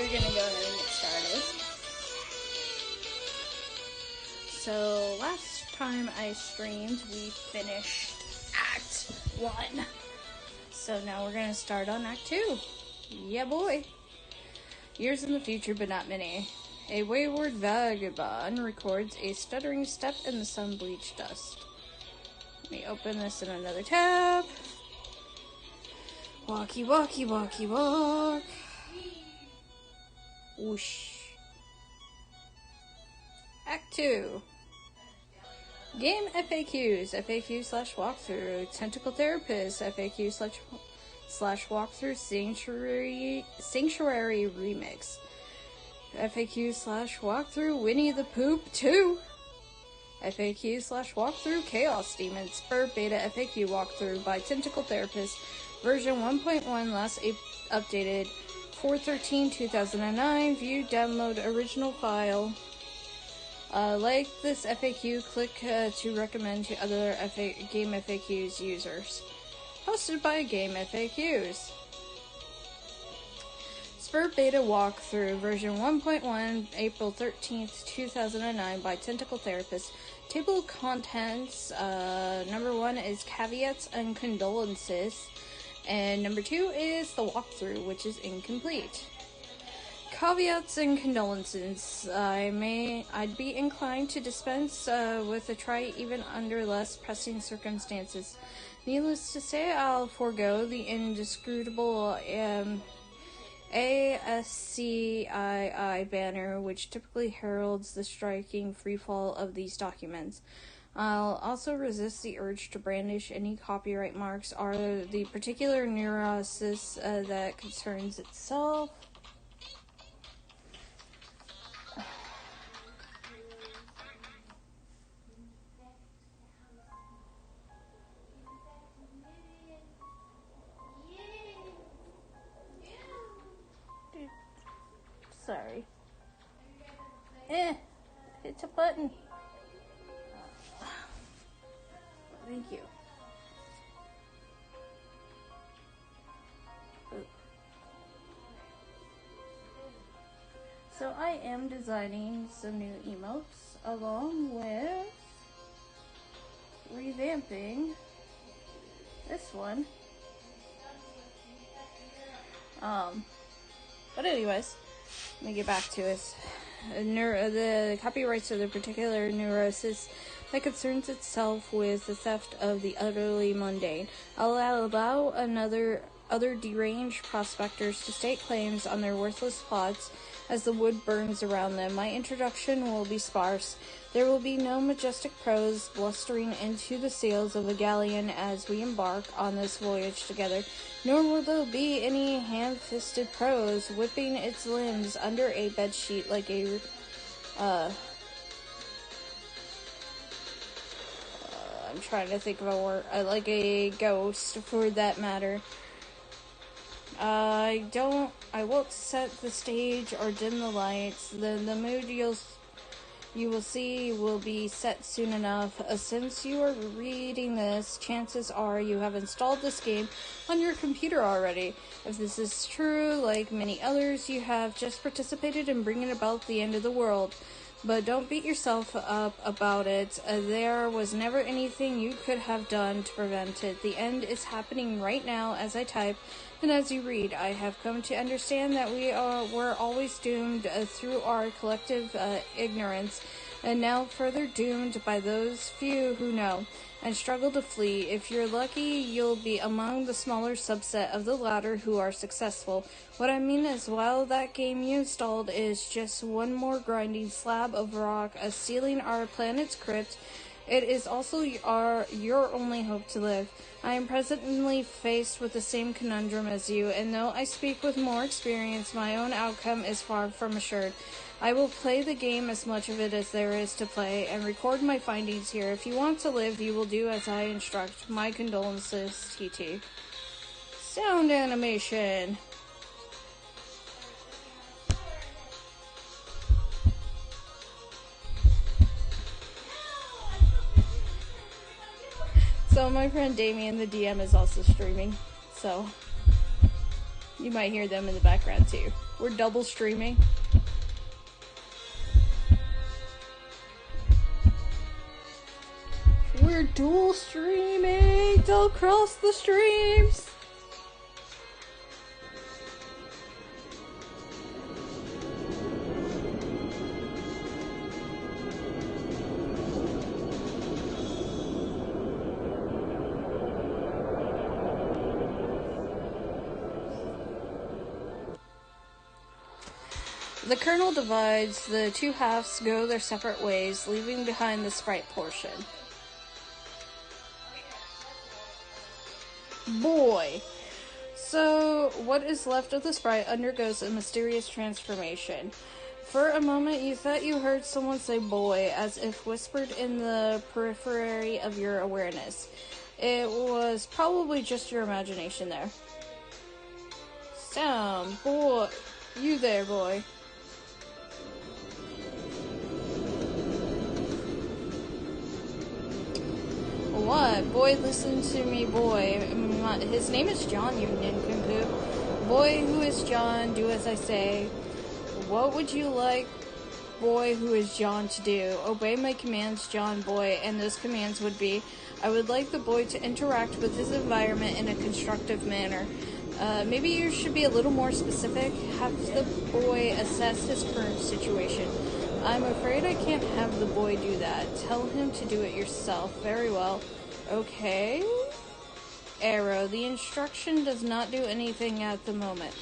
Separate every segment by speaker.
Speaker 1: we're gonna go ahead and get started. So last time I streamed, we finished Act 1. So now we're gonna start on Act 2. Yeah, boy. Years in the future, but not many. A wayward vagabond records a stuttering step in the sun-bleached dust. Let me open this in another tab. Walkie, walkie, walkie, walk. Whoosh. Act 2. Game FAQs. FAQ slash walkthrough. Tentacle therapist. FAQ slash walkthrough. Sanctuary remix. FAQ slash walkthrough. Winnie the Poop 2. FAQ slash walkthrough. Chaos Demon. Spur Beta FAQ walkthrough by Tentacle Therapist. Version 1.1 last updated 4/13/2009. View, download original file. Like this FAQ, click to recommend to other Game FAQs users. Hosted by Game FAQs. Spur Beta Walkthrough, version 1.1, April 13th, 2009, by Tentacle Therapist. Table of contents, number 1 is caveats and condolences, and number 2 is the walkthrough, which is incomplete. Caveats and condolences. I'd be inclined to dispense with a try even under less pressing circumstances. Needless to say, I'll forego the inscrutable ASCII banner, which typically heralds the striking freefall of these documents. I'll also resist the urge to brandish any copyright marks or the particular neurosis that concerns itself. Sorry. It's a button. Thank you. Ooh. So I am designing some new emotes along with revamping this one. But anyways, let me get back to it. The copyrights of the particular neurosis that concerns itself with the theft of the utterly mundane. I'll allow other deranged prospectors to stake claims on their worthless plots as the wood burns around them. My introduction will be sparse. There will be no majestic prose blustering into the sails of a galleon as we embark on this voyage together, nor will there be any ham-fisted prose whipping its limbs under a bedsheet like a I'm trying to think of a word, like a ghost for that matter. I won't set the stage or dim the lights. The mood you will see will be set soon enough. Since you are reading this, chances are you have installed this game on your computer already. If this is true, like many others, you have just participated in bringing about the end of the world. But don't beat yourself up about it. There was never anything you could have done to prevent it. The end is happening right now as I type and as you read. I have come to understand that we're always doomed through our collective ignorance, and now further doomed by those few who know and struggle to flee. If you're lucky, you'll be among the smaller subset of the latter who are successful. What I mean is, while that game you installed is just one more grinding slab of rock sealing our planet's crypt, it is also your only hope to live. I am presently faced with the same conundrum as you, and though I speak with more experience, my own outcome is far from assured. I will play the game, as much of it as there is to play, and record my findings here. If you want to live, you will do as I instruct. My condolences, TT. Sound animation. So my friend Damien, the DM, is also streaming, so you might hear them in the background too. We're double streaming. We're dual streaming. Don't cross the streams. The kernel divides, the two halves go their separate ways, leaving behind the sprite portion. Boy. So, what is left of the sprite undergoes a mysterious transformation. For a moment, you thought you heard someone say boy, as if whispered in the periphery of your awareness. It was probably just your imagination there. Sam, boy. You there, boy. What? Boy, listen to me, boy. His name is John, you nincompoop. Boy, who is John, do as I say. What would you like, boy, who is John, to do? Obey my commands, John, boy, and those commands would be, I would like the boy to interact with his environment in a constructive manner. Maybe you should be a little more specific. Have the boy assess his current situation. I'm afraid I can't have the boy do that. Tell him to do it yourself. Very well. Okay. Arrow. The instruction does not do anything at the moment.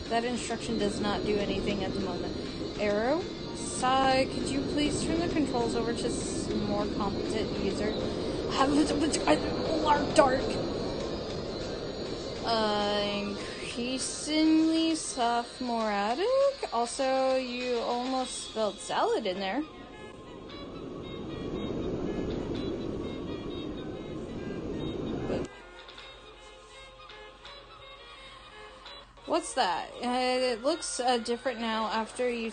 Speaker 1: That instruction does not do anything at the moment. Arrow. Sigh. Could you please turn the controls over to a more competent user? Dark. Increasingly sophomoric. Also, you almost spelled salad in there. What's that? It looks different now. After you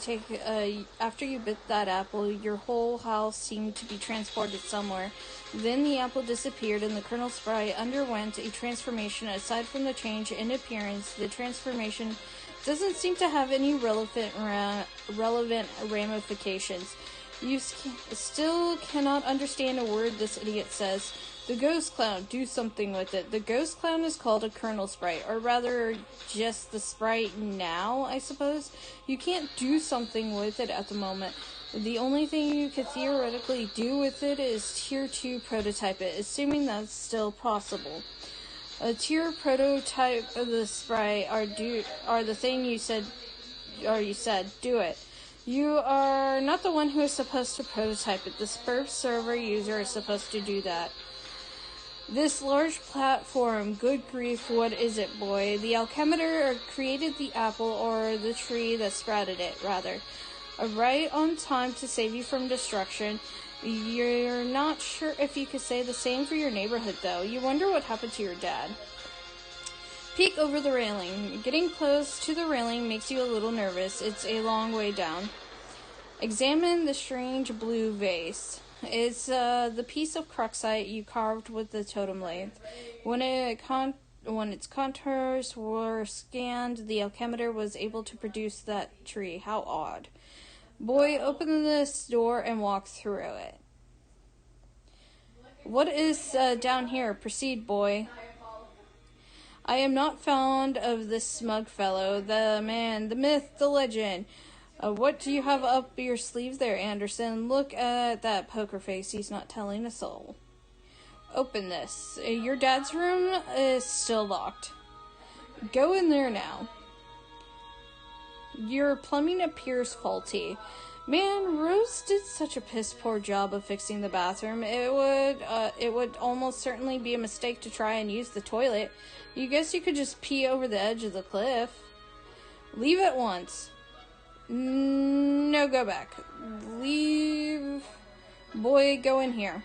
Speaker 1: bit that apple, your whole house seemed to be transported somewhere. Then the apple disappeared, and the kernel sprite underwent a transformation. Aside from the change in appearance, the transformation doesn't seem to have any relevant ramifications. You still cannot understand a word this idiot says. The ghost clown, do something with it. The ghost clown is called a kernel sprite, or rather, just the sprite now, I suppose. You can't do something with it at the moment. The only thing you could theoretically do with it is Tier 2 prototype it, assuming that's still possible. A tier prototype of the sprite are the thing you said, do it. You are not the one who is supposed to prototype it. The Spurf server user is supposed to do that. This large platform, good grief, what is it, boy? The alchemitor created the apple, or the tree that sprouted it, rather. Right on time to save you from destruction. You're not sure if you could say the same for your neighborhood, though. You wonder what happened to your dad. Peek over the railing. Getting close to the railing makes you a little nervous. It's a long way down. Examine the strange blue vase. It's the piece of cruxite you carved with the totem lathe. When its contours were scanned, the alchemitor was able to produce that tree. How odd. Boy, open this door and walk through it. What is down here? Proceed, boy. I am not fond of this smug fellow, the man, the myth, the legend. What do you have up your sleeve there, Anderson? Look at that poker face. He's not telling a soul. Open this. Your dad's room is still locked. Go in there now. Your plumbing appears faulty. Man, Rose did such a piss-poor job of fixing the bathroom. It would almost certainly be a mistake to try and use the toilet. You guess you could just pee over the edge of the cliff. Leave at once. No, go back. Leave. Boy, go in here.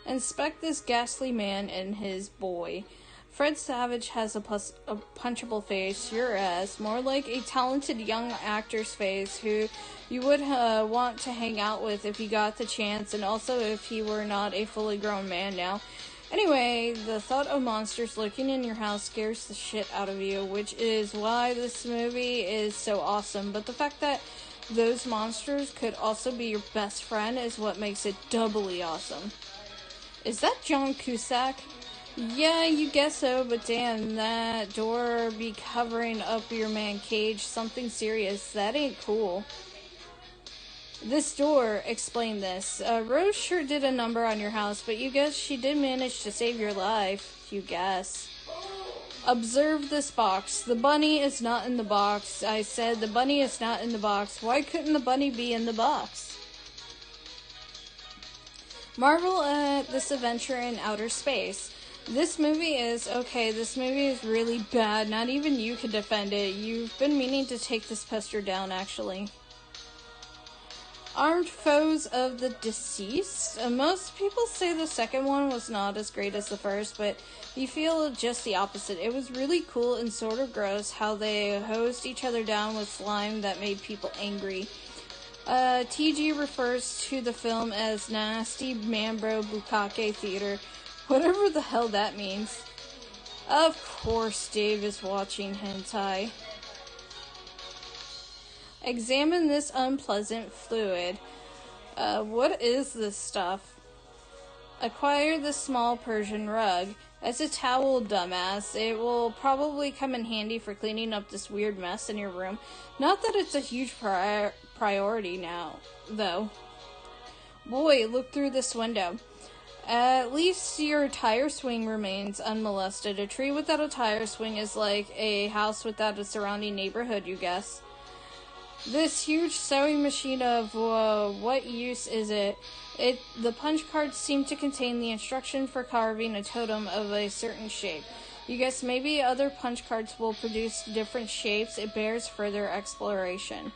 Speaker 1: Inspect this ghastly man and his boy. Fred Savage has a punchable face, your ass, more like a talented young actor's face who you would want to hang out with if you got the chance, and also if he were not a fully grown man now. Anyway, the thought of monsters lurking in your house scares the shit out of you, which is why this movie is so awesome. But the fact that those monsters could also be your best friend is what makes it doubly awesome. Is that John Cusack? Yeah, you guess so, but damn, that door be covering up your man cage. Something serious. That ain't cool. This door, explain this. Rose sure did a number on your house, but you guess she did manage to save your life. You guess. Observe this box. The bunny is not in the box. I said the bunny is not in the box. Why couldn't the bunny be in the box? Marvel at this adventure in outer space. This movie is really bad. Not even you can defend it. You've been meaning to take this poster down, actually. Armed foes of the deceased. Most people say the second one was not as great as the first, but you feel just the opposite. It was really cool and sort of gross how they hosed each other down with slime that made people angry. TG refers to the film as Nasty Mambro Bukake Theater, whatever the hell that means. Of course Dave is watching hentai. Examine this unpleasant fluid. What is this stuff? Acquire this small Persian rug. As a towel, dumbass. It will probably come in handy for cleaning up this weird mess in your room. Not that it's a huge priority now, though. Boy, look through this window. At least your tire swing remains unmolested. A tree without a tire swing is like a house without a surrounding neighborhood, you guess. This huge sewing machine of, what use is it? The punch cards seem to contain the instruction for carving a totem of a certain shape. You guess maybe other punch cards will produce different shapes. It bears further exploration.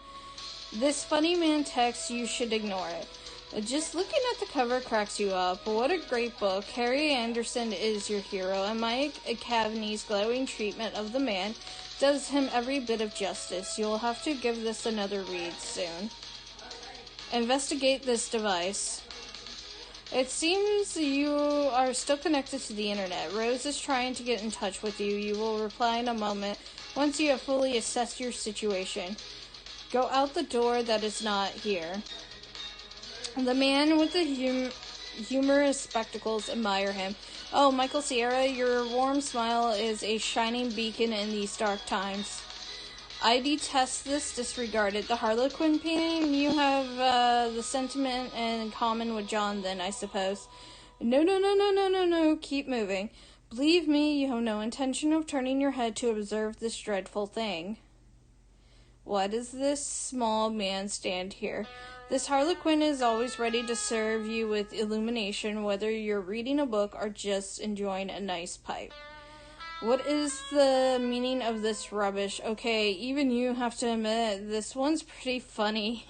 Speaker 1: This funny man text, you should ignore it. Just looking at the cover cracks you up. What a great book. Harry Anderson is your hero, and Mike Cavaney's glowing treatment of the man does him every bit of justice. You'll have to give this another read soon. Investigate this device. It seems you are still connected to the internet. Rose is trying to get in touch with you. You will reply in a moment once you have fully assessed your situation. Go out the door that is not here. The man with the humorous spectacles admire him. Oh, Michael Sierra, your warm smile is a shining beacon in these dark times. I detest this, disregard it. The Harlequin painting, you have the sentiment in common with John then, I suppose. No, keep moving. Believe me, you have no intention of turning your head to observe this dreadful thing. Why does this small man stand here? This Harlequin is always ready to serve you with illumination, whether you're reading a book or just enjoying a nice pipe. What is the meaning of this rubbish? Okay, even you have to admit, this one's pretty funny.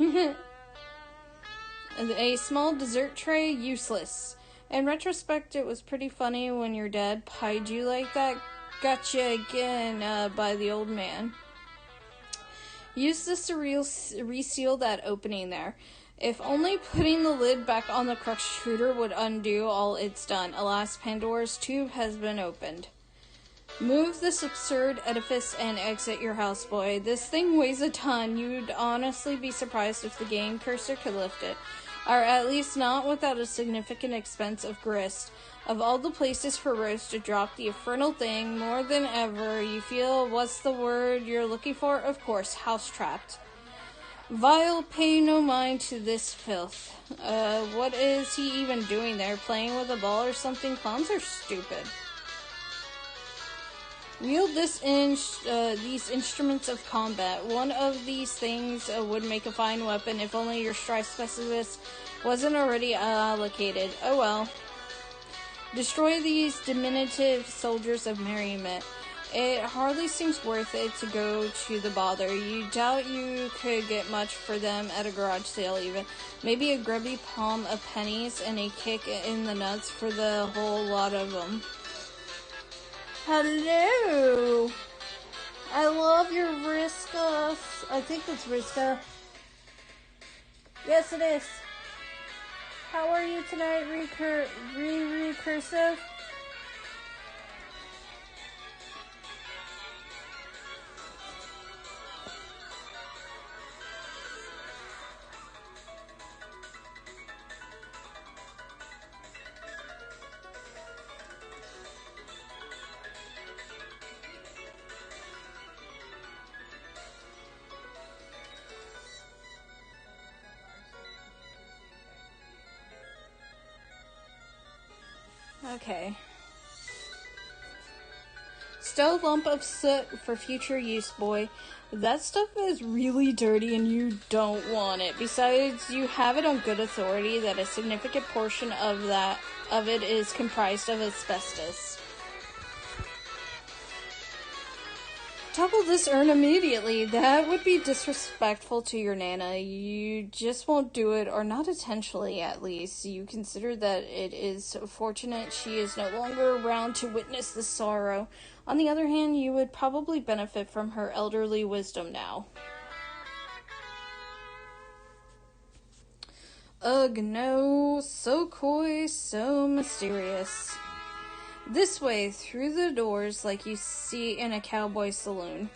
Speaker 1: A small dessert tray, useless. In retrospect, it was pretty funny when your dad pied you like that. Gotcha again, by the old man. Use this to reseal that opening there. If only putting the lid back on the extruder would undo all it's done. Alas, Pandora's tube has been opened. Move this absurd edifice and exit your houseboy. This thing weighs a ton. You'd honestly be surprised if the game cursor could lift it. Or at least not without a significant expense of grist. Of all the places for Rose to drop the infernal thing, more than ever, you feel, what's the word you're looking for? Of course, house-trapped. Vile, pay no mind to this filth. What is he even doing there? Playing with a ball or something? Clowns are stupid. Wield these instruments of combat. One of these things would make a fine weapon if only your strike specialist wasn't already allocated. Oh well. Destroy these diminutive soldiers of merriment. It hardly seems worth it to go to the bother. You doubt you could get much for them at a garage sale even. Maybe a grubby palm of pennies and a kick in the nuts for the whole lot of them. Hello! I love your Vriska. I think it's Vriska. Yes, it is. How are you tonight, recursive? Okay. Stow lump of soot for future use, boy. That stuff is really dirty and you don't want it. Besides, you have it on good authority that a significant portion of it is comprised of asbestos. Topple this urn immediately. That would be disrespectful to your Nana. You just won't do it, or not intentionally at least. You consider that it is fortunate she is no longer around to witness the sorrow. On the other hand, you would probably benefit from her elderly wisdom now. Ugh, no. So coy, so mysterious. This way, through the doors like you see in a cowboy saloon.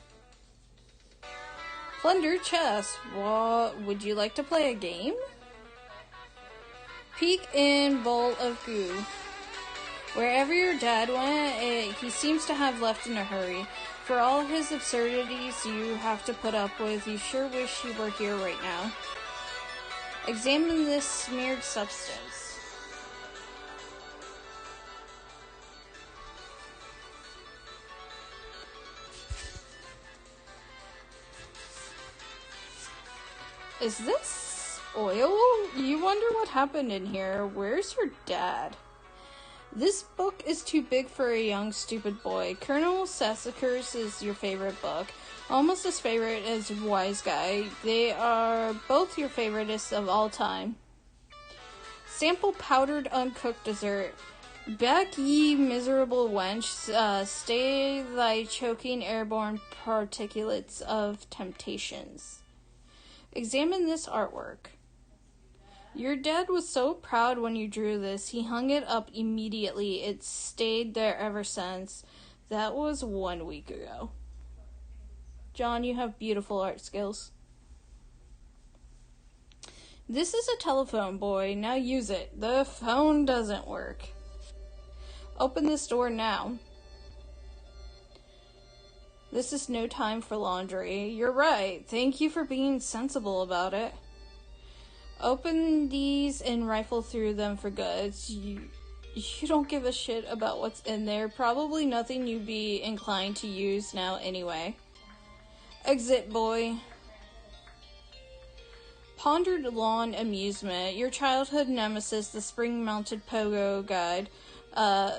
Speaker 1: Plunder chest. What, would you like to play a game? Peek in bowl of goo. Wherever your dad went, he seems to have left in a hurry. For all his absurdities you have to put up with, you sure wish he were here right now. Examine this smeared substance. Is this oil? You wonder what happened in here. Where's your dad? This book is too big for a young, stupid boy. Colonel Sassacre's is your favorite book. Almost as favorite as Wise Guy. They are both your favoriteest of all time. Sample powdered uncooked dessert. Back ye miserable wench, stay thy choking airborne particulates of temptations. Examine this artwork. Your dad was so proud when you drew this, he hung it up immediately. It's stayed there ever since. That was 1 week ago. John, you have beautiful art skills. This is a telephone, boy. Now use it. The phone doesn't work. Open this door now. This is no time for laundry. You're right. Thank you for being sensible about it. Open these and rifle through them for goods. You don't give a shit about what's in there. Probably nothing you'd be inclined to use now anyway. Exit, boy. Pondered lawn amusement. Your childhood nemesis, the spring-mounted pogo guide,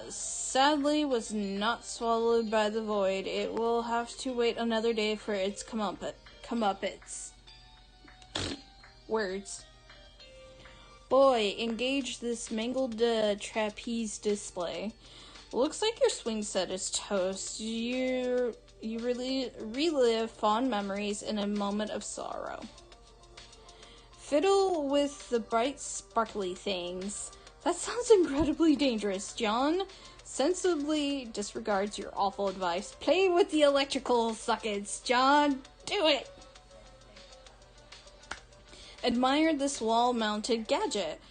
Speaker 1: sadly was not swallowed by the void. It will have to wait another day for its comeuppance. Words. Boy, engage this mangled trapeze display. Looks like your swing set is toast. You really relive fond memories in a moment of sorrow. Fiddle with the bright sparkly things. That sounds incredibly dangerous. John sensibly disregards your awful advice. Play with the electrical sockets. John, do it! Admire this wall-mounted gadget.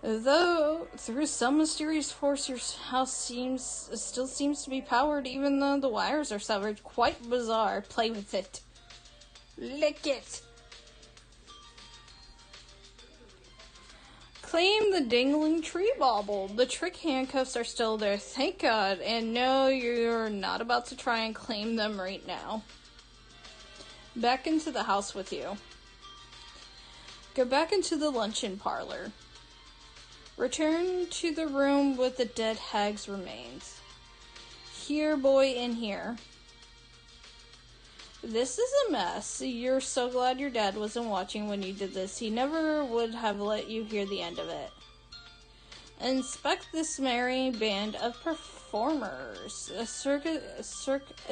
Speaker 1: Though, through some mysterious force, your house still seems to be powered, even though the wires are severed. Quite bizarre. Play with it. Lick it. Claim the dangling tree bauble. The trick handcuffs are still there, thank God. And no, you're not about to try and claim them right now. Back into the house with you. Go back into the luncheon parlor. Return to the room with the dead hag's remains. Here, boy, in here. This is a mess. You're so glad your dad wasn't watching when you did this. He never would have let you hear the end of it. Inspect this merry band of performers. Cirque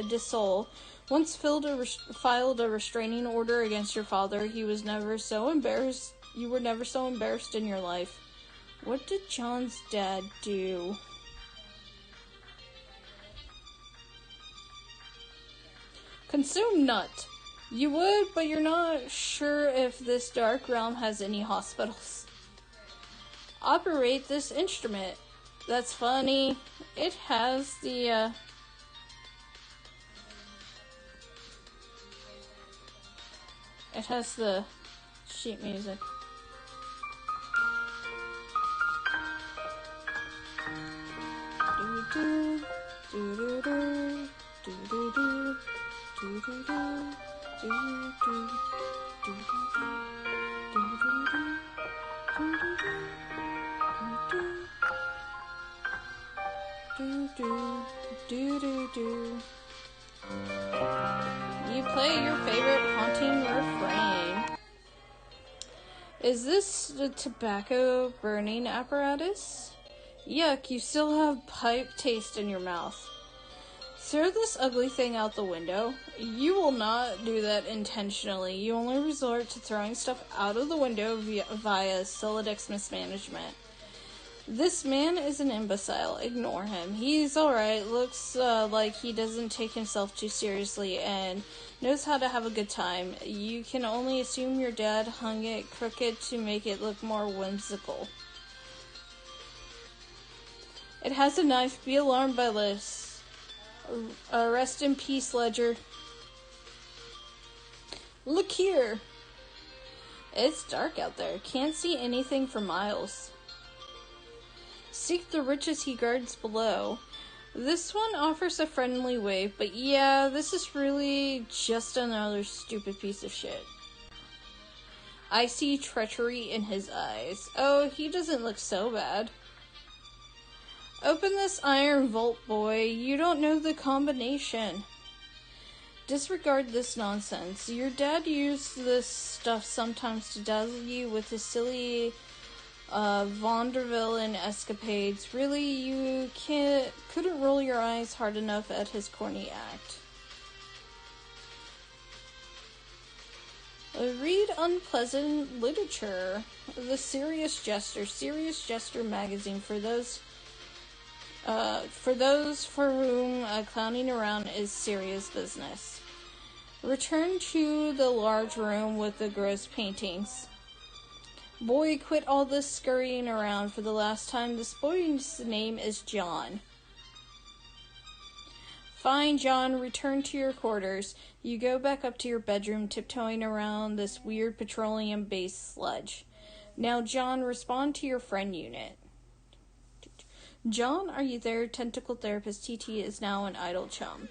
Speaker 1: du Soleil once filed a restraining order against your father. He was never so embarrassed. You were never so embarrassed in your life. What did John's dad do? Consume nut. You would, but you're not sure if this dark realm has any hospitals. Operate this instrument. That's funny. It has the, It has the sheet music. You play your favorite haunting refrain. Is this the tobacco burning apparatus? Yuck, you still have pipe taste in your mouth. Throw this ugly thing out the window. You will not do that intentionally. You only resort to throwing stuff out of the window via Solidex mismanagement. This man is an imbecile. Ignore him. He's alright. Looks like he doesn't take himself too seriously and knows how to have a good time. You can only assume your dad hung it crooked to make it look more whimsical. It has a knife. Be alarmed by this. Rest in peace, Ledger. Look here. It's dark out there. Can't see anything for miles. Seek the riches he guards below. This one offers a friendly wave, but yeah, this is really just another stupid piece of shit. I see treachery in his eyes. Oh, he doesn't look so bad. Open this iron vault, boy. You don't know the combination. Disregard this nonsense. Your dad used this stuff sometimes to dazzle you with his silly Vondervillen escapades. Really, you couldn't roll your eyes hard enough at his corny act. Read unpleasant literature. The Serious Jester magazine for those for whom clowning around is serious business. Return to the large room with the gross paintings. Boy, quit all this scurrying around for the last time. This boy's name is John. Fine, John, return to your quarters. You go back up to your bedroom, tiptoeing around this weird petroleum-based sludge. Now, John, respond to your friend unit. John, are you there? Tentacle therapist TT is now an idle chum.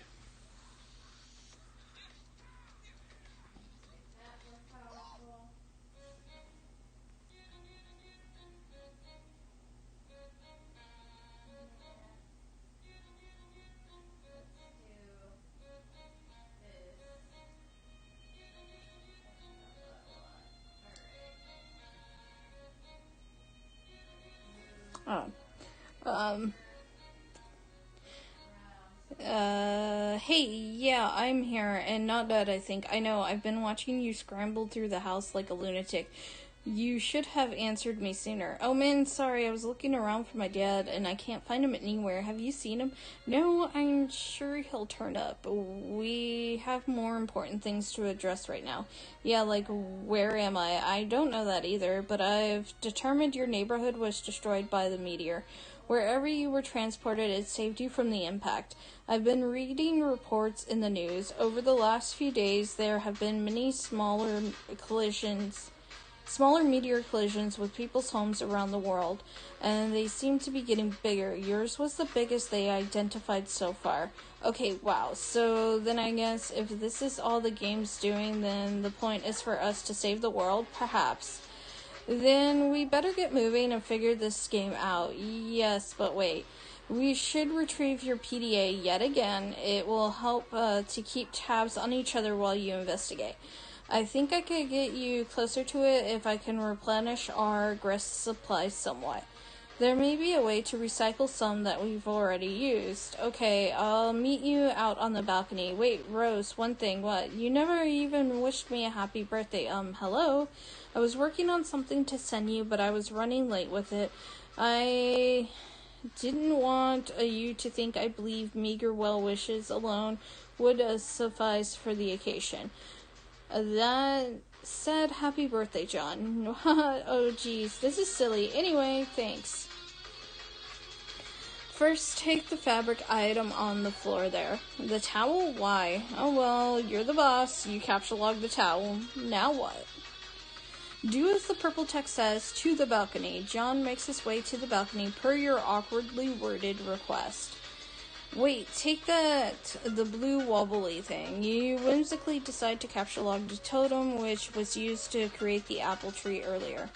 Speaker 1: Hey, yeah, I'm here, and not dead, I think. I know, I've been watching you scramble through the house like a lunatic. You should have answered me sooner. Oh man, sorry, I was looking around for my dad, and I can't find him anywhere. Have you seen him? No, I'm sure he'll turn up. We have more important things to address right now. Yeah, like, where am I? I don't know that either, but I've determined your neighborhood was destroyed by the meteor. Wherever you were transported, it saved you from the impact. I've been reading reports in the news. Over the last few days, there have been many smaller meteor collisions with people's homes around the world, and they seem to be getting bigger. Yours was the biggest they identified so far. Okay, wow. So then I guess if this is all the game's doing, then the point is for us to save the world? Perhaps. Then we better get moving and figure this game out. Yes, but wait. We should retrieve your PDA yet again. It will help to keep tabs on each other while you investigate. I think I could get you closer to it if I can replenish our grist supplies somewhat. There may be a way to recycle some that we've already used. Okay, I'll meet you out on the balcony. Wait, Rose, one thing, what? You never even wished me a happy birthday. Hello? I was working on something to send you, but I was running late with it. I didn't want you to think I believe meager well wishes alone would suffice for the occasion. That said, happy birthday, John. Oh, geez, this is silly. Anyway, thanks. First, take the fabric item on the floor there. The towel? Why? Oh, well, you're the boss. You capture log the towel. Now what? Do as the purple text says, to the balcony. John makes his way to the balcony per your awkwardly worded request. Wait, take that, the blue wobbly thing. You whimsically decide to capture log the totem, which was used to create the apple tree earlier.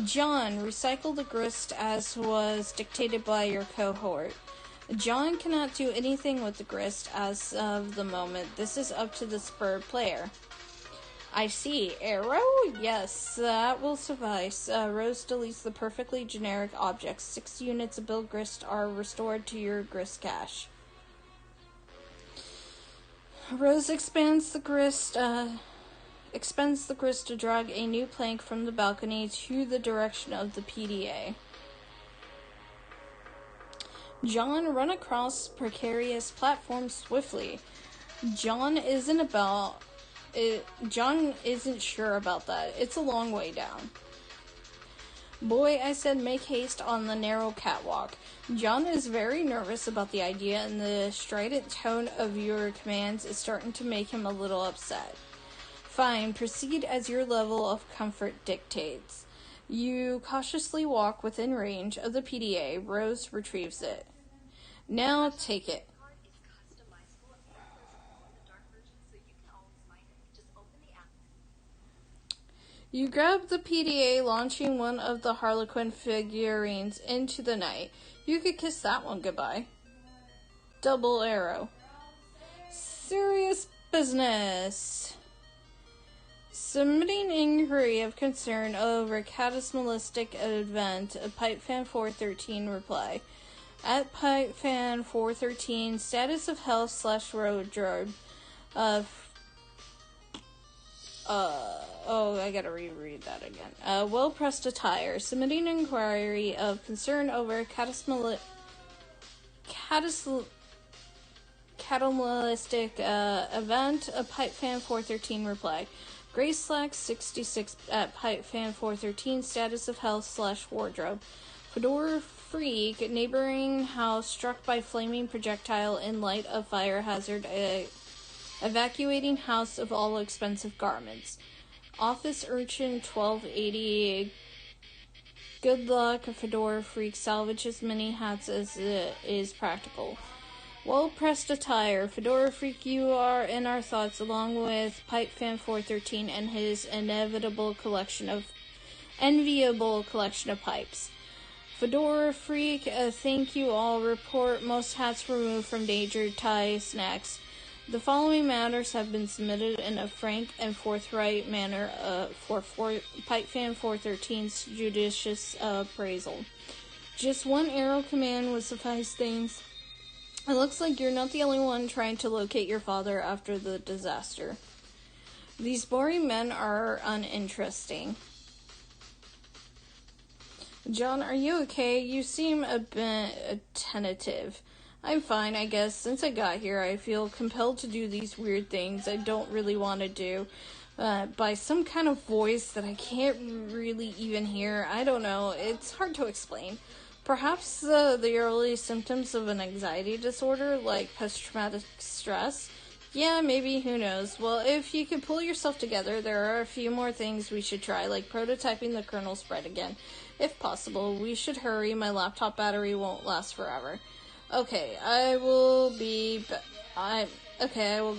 Speaker 1: John, recycle the grist as was dictated by your cohort. John cannot do anything with the grist as of the moment. This is up to the spur player. I see. Arrow? Yes, that will suffice. Rose deletes the perfectly generic objects. 6 units of build grist are restored to your grist cache. Rose expends the grist to drag a new plank from the balcony to the direction of the PDA. John, run across precarious platforms swiftly. John isn't sure about that. It's a long way down. Boy, I said make haste on the narrow catwalk. John is very nervous about the idea, and the strident tone of your commands is starting to make him a little upset. Fine, proceed as your level of comfort dictates. You cautiously walk within range of the PDA. Rose retrieves it. Now take it. You grab the PDA, launching one of the Harlequin figurines into the night. You could kiss that one goodbye. Double arrow. Serious business. Submitting inquiry of concern over cataclysmic event. Pipefan 413 reply. At Pipefan 413, status of health / wardrobe. I gotta reread that again. Well-pressed attire. Submitting inquiry of concern over cataclysmic event. A Pipefan 413 reply. Gray Slack 66 at Pipefan 413. Status of health / wardrobe. Fedora Freak. Neighboring house struck by flaming projectile in light of fire hazard. Evacuating house of all expensive garments. Office Urchin 1280. Good luck, Fedora Freak. Salvage as many hats as is practical. Well-pressed attire. Fedora Freak, you are in our thoughts, along with Pipefan 413 and his enviable collection of pipes. Fedora Freak, thank you all. Report most hats removed from danger tie snacks. The following matters have been submitted in a frank and forthright manner for Pipefan 413's judicious appraisal. Just one arrow command would suffice things. It looks like you're not the only one trying to locate your father after the disaster. These boring men are uninteresting. John, are you okay? You seem a bit tentative. I'm fine, I guess. Since I got here, I feel compelled to do these weird things I don't really want to do. By some kind of voice that I can't really even hear. I don't know. It's hard to explain. Perhaps the early symptoms of an anxiety disorder, like post-traumatic stress. Yeah, maybe, who knows. Well, if you can pull yourself together, there are a few more things we should try, like prototyping the kernel spread again. If possible, we should hurry. My laptop battery won't last forever. Okay, I will go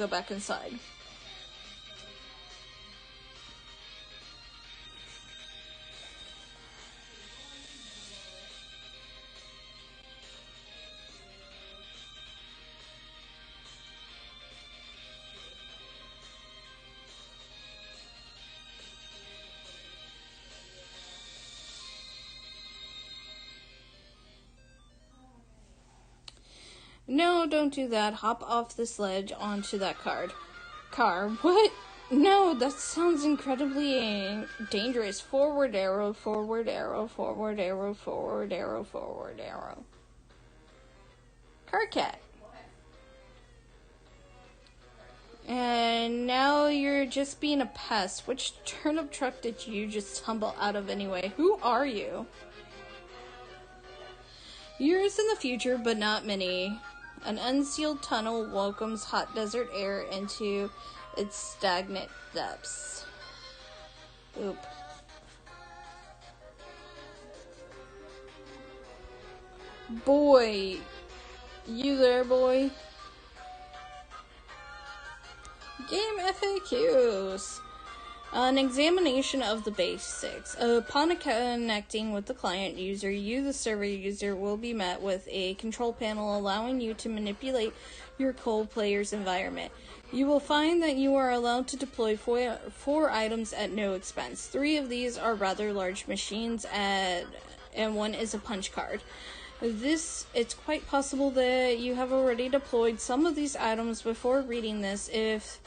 Speaker 1: back inside. No, don't do that. Hop off this ledge onto that car. What? No, that sounds incredibly dangerous. Forward arrow, forward arrow, forward arrow, forward arrow, forward arrow. Car cat. And now you're just being a pest. Which turnip truck did you just tumble out of anyway? Who are you? Years in the future, but not many. An unsealed tunnel welcomes hot desert air into its stagnant depths. Oop. Boy, You there, boy? Game FAQs. An examination of the basics. Upon connecting with the client user, you, the server user, will be met with a control panel allowing you to manipulate your co-player's environment. You will find that you are allowed to deploy four items at no expense. 3 of these are rather large machines, and 1 is a punch card. It's quite possible that you have already deployed some of these items before reading this. If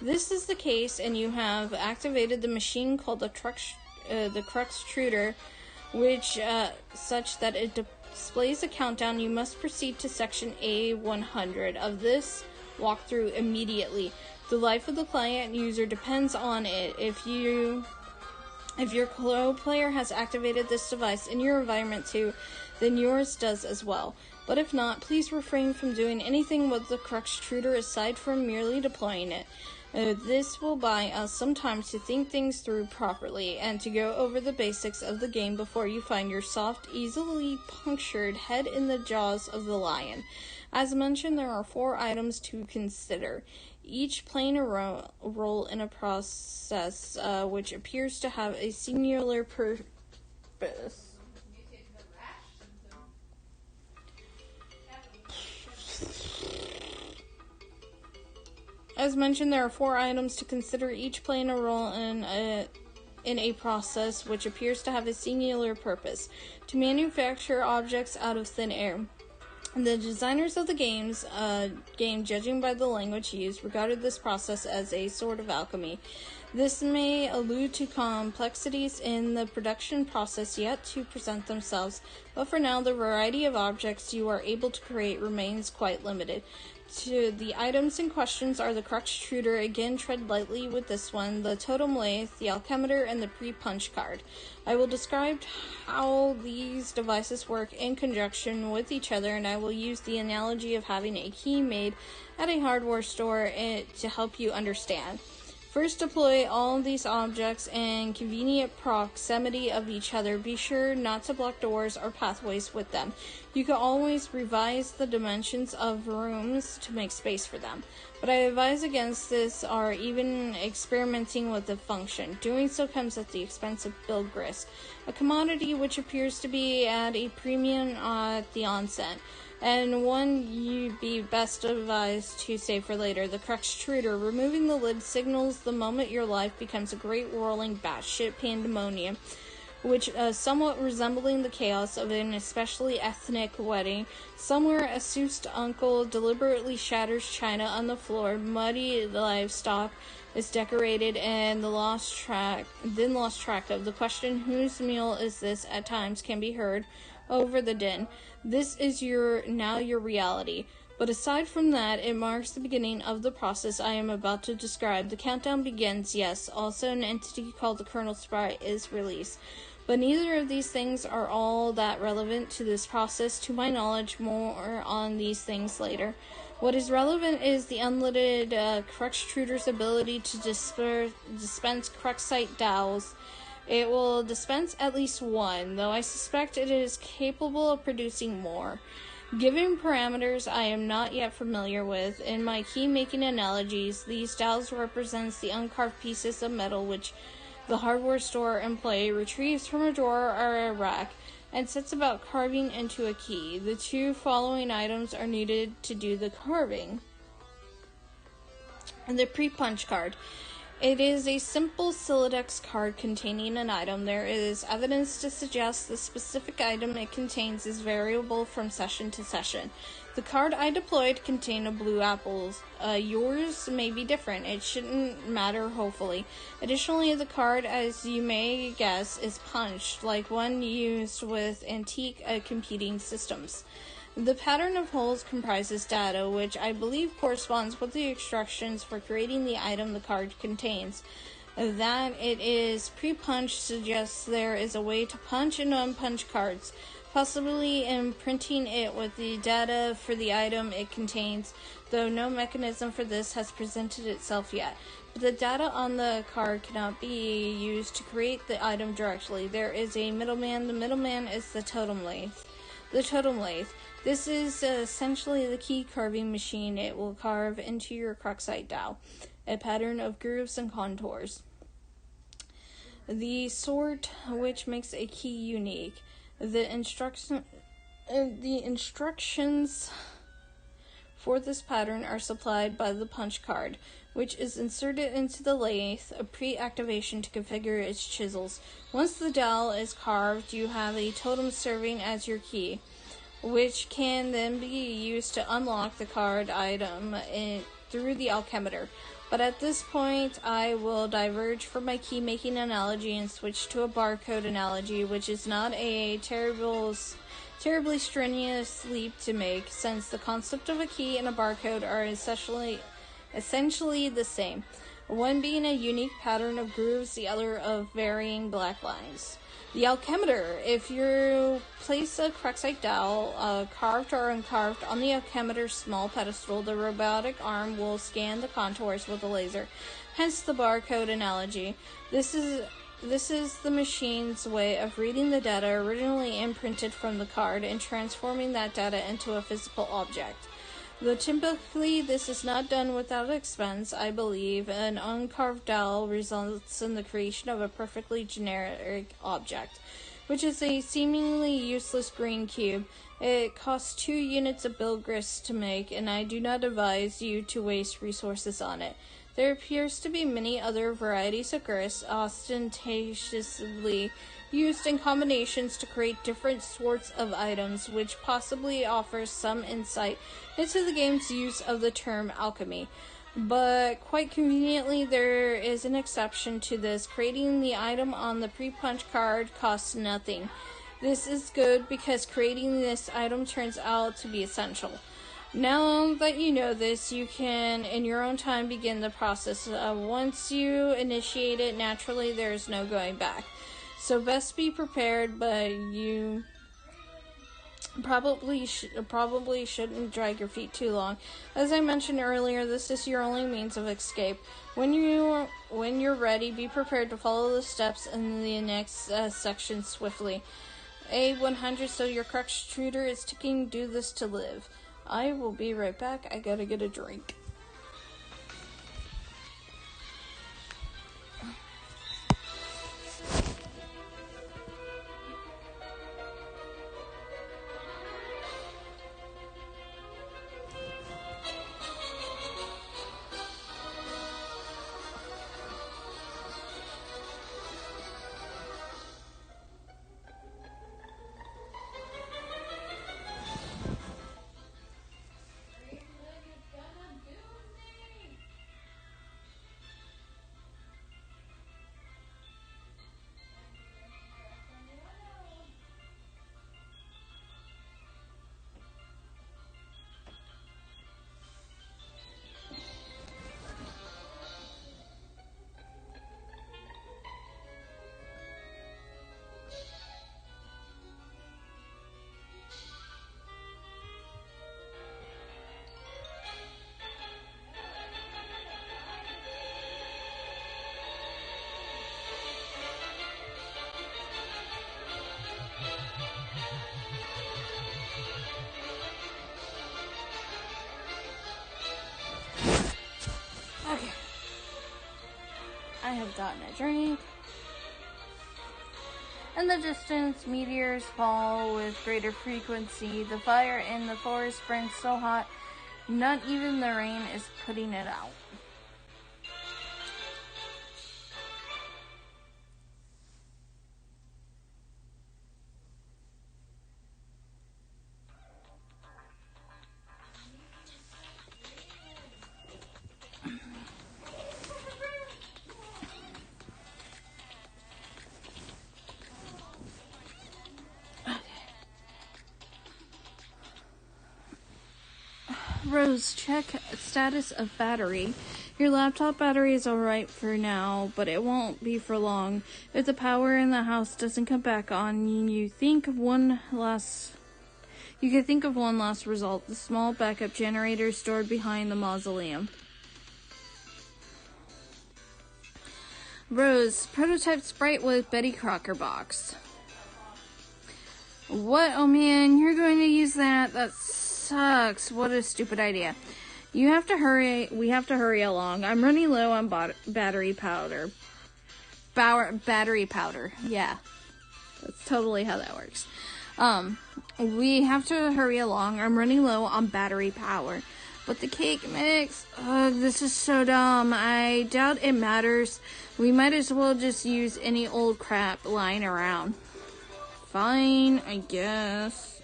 Speaker 1: this is the case, and you have activated the machine called the Cruxtruder, which such that it displays a countdown, you must proceed to section A100 of this walkthrough immediately. The life of the client user depends on it. If your co-player has activated this device in your environment too, then yours does as well. But if not, please refrain from doing anything with the Cruxtruder aside from merely deploying it. This will buy us some time to think things through properly and to go over the basics of the game before you find your soft, easily punctured head in the jaws of the lion. As mentioned, there are 4 items to consider, each playing a role in a process which appears to have a singular purpose. As mentioned, there are 4 items to consider, each playing a role in a process which appears to have a singular purpose: to manufacture objects out of thin air. The designers of the game, judging by the language used, regarded this process as a sort of alchemy. This may allude to complexities in the production process yet to present themselves, but for now the variety of objects you are able to create remains quite limited. The items in questions are the Cruxtruder, again tread lightly with this one, the totem lathe, the alchemimeter, and the pre-punch card. I will describe how these devices work in conjunction with each other, and I will use the analogy of having a key made at a hardware store to help you understand. First, deploy all these objects in convenient proximity of each other. Be sure not to block doors or pathways with them. You can always revise the dimensions of rooms to make space for them, but I advise against this or even experimenting with the function. Doing so comes at the expense of build risk, a commodity which appears to be at a premium at the onset, and one you'd be best advised to save for later. The Cruxtruder. Removing the lid signals the moment your life becomes a great whirling batshit pandemonium, which somewhat resembling the chaos of an especially ethnic wedding. Somewhere a soused uncle deliberately shatters china on the floor, muddy livestock is decorated, and lost track of. The question, whose meal is this, at times can be heard over the din. This is now your reality. But aside from that, it marks the beginning of the process I am about to describe. The countdown begins, yes. Also, an entity called the Kernel Sprite is released. But neither of these things are all that relevant to this process. To my knowledge, more on these things later. What is relevant is the unlimited Cruxtruder's ability to dispense Cruxite dowels. It will dispense at least 1, though I suspect it is capable of producing more. Given parameters I am not yet familiar with, in my key-making analogies, these dowels represents the uncarved pieces of metal which the hardware store employee retrieves from a drawer or a rack and sets about carving into a key. The 2 following items are needed to do the carving. The pre-punch card. It is a simple Siladex card containing an item. There is evidence to suggest the specific item it contains is variable from session to session. The card I deployed contained a blue apple. Yours may be different. It shouldn't matter, hopefully. Additionally, the card, as you may guess, is punched, like one used with antique computing systems. The pattern of holes comprises data, which I believe corresponds with the instructions for creating the item the card contains. That it is pre-punched suggests there is a way to punch and unpunch cards, possibly imprinting it with the data for the item it contains, though no mechanism for this has presented itself yet. But the data on the card cannot be used to create the item directly. There is a middleman. The middleman is the totem lathe. The totem lathe. This is essentially the key carving machine. It will carve into your Croxite dowel a pattern of grooves and contours. The sort which makes a key unique. The instructions for this pattern are supplied by the punch card, which is inserted into the lathe, a pre-activation to configure its chisels. Once the dowel is carved, you have a totem serving as your key, which can then be used to unlock the card item through the alchemitor. But at this point, I will diverge from my key-making analogy and switch to a barcode analogy, which is not a terribly strenuous leap to make, since the concept of a key and a barcode are essentially the same, one being a unique pattern of grooves, the other of varying black lines. The alchemitor. If you place a Croxite dowel, carved or uncarved, on the alchemitor's small pedestal, the robotic arm will scan the contours with a laser. Hence the barcode analogy. This is the machine's way of reading the data originally imprinted from the card and transforming that data into a physical object. Though typically this is not done without expense, I believe an uncarved dowel results in the creation of a perfectly generic object, which is a seemingly useless green cube. It costs 2 units of bill grist to make, and I do not advise you to waste resources on it. There appears to be many other varieties of grist, ostentatiously used in combinations to create different sorts of items, which possibly offers some insight into the game's use of the term alchemy. But quite conveniently, there is an exception to this. Creating the item on the pre-punch card costs nothing. This is good because creating this item turns out to be essential. Now that you know this, you can, in your own time, begin the process. Once you initiate it, naturally, there is no going back. So best be prepared, but you probably shouldn't drag your feet too long. As I mentioned earlier, this is your only means of escape. When you're ready, be prepared to follow the steps in the next section swiftly. A100, so your crux shooter is ticking. Do this to live. I will be right back. I gotta get a drink. Okay. I have gotten a drink. In the distance, meteors fall with greater frequency. The fire in the forest burns so hot, not even the rain is putting it out. Rose, check status of battery. Your laptop battery is alright for now, but it won't be for long. If the power in the house doesn't come back on, you can think of one last result: the small backup generator stored behind the mausoleum. Rose, prototype sprite with Betty Crocker box. What? Oh man, you're going to use that? That sucks. What a stupid idea. You have to hurry. We have to hurry along. I'm running low on battery powder. Battery powder. Yeah. That's totally how that works. We have to hurry along. I'm running low on battery power. But the cake mix, this is so dumb. I doubt it matters. We might as well just use any old crap lying around. Fine, I guess.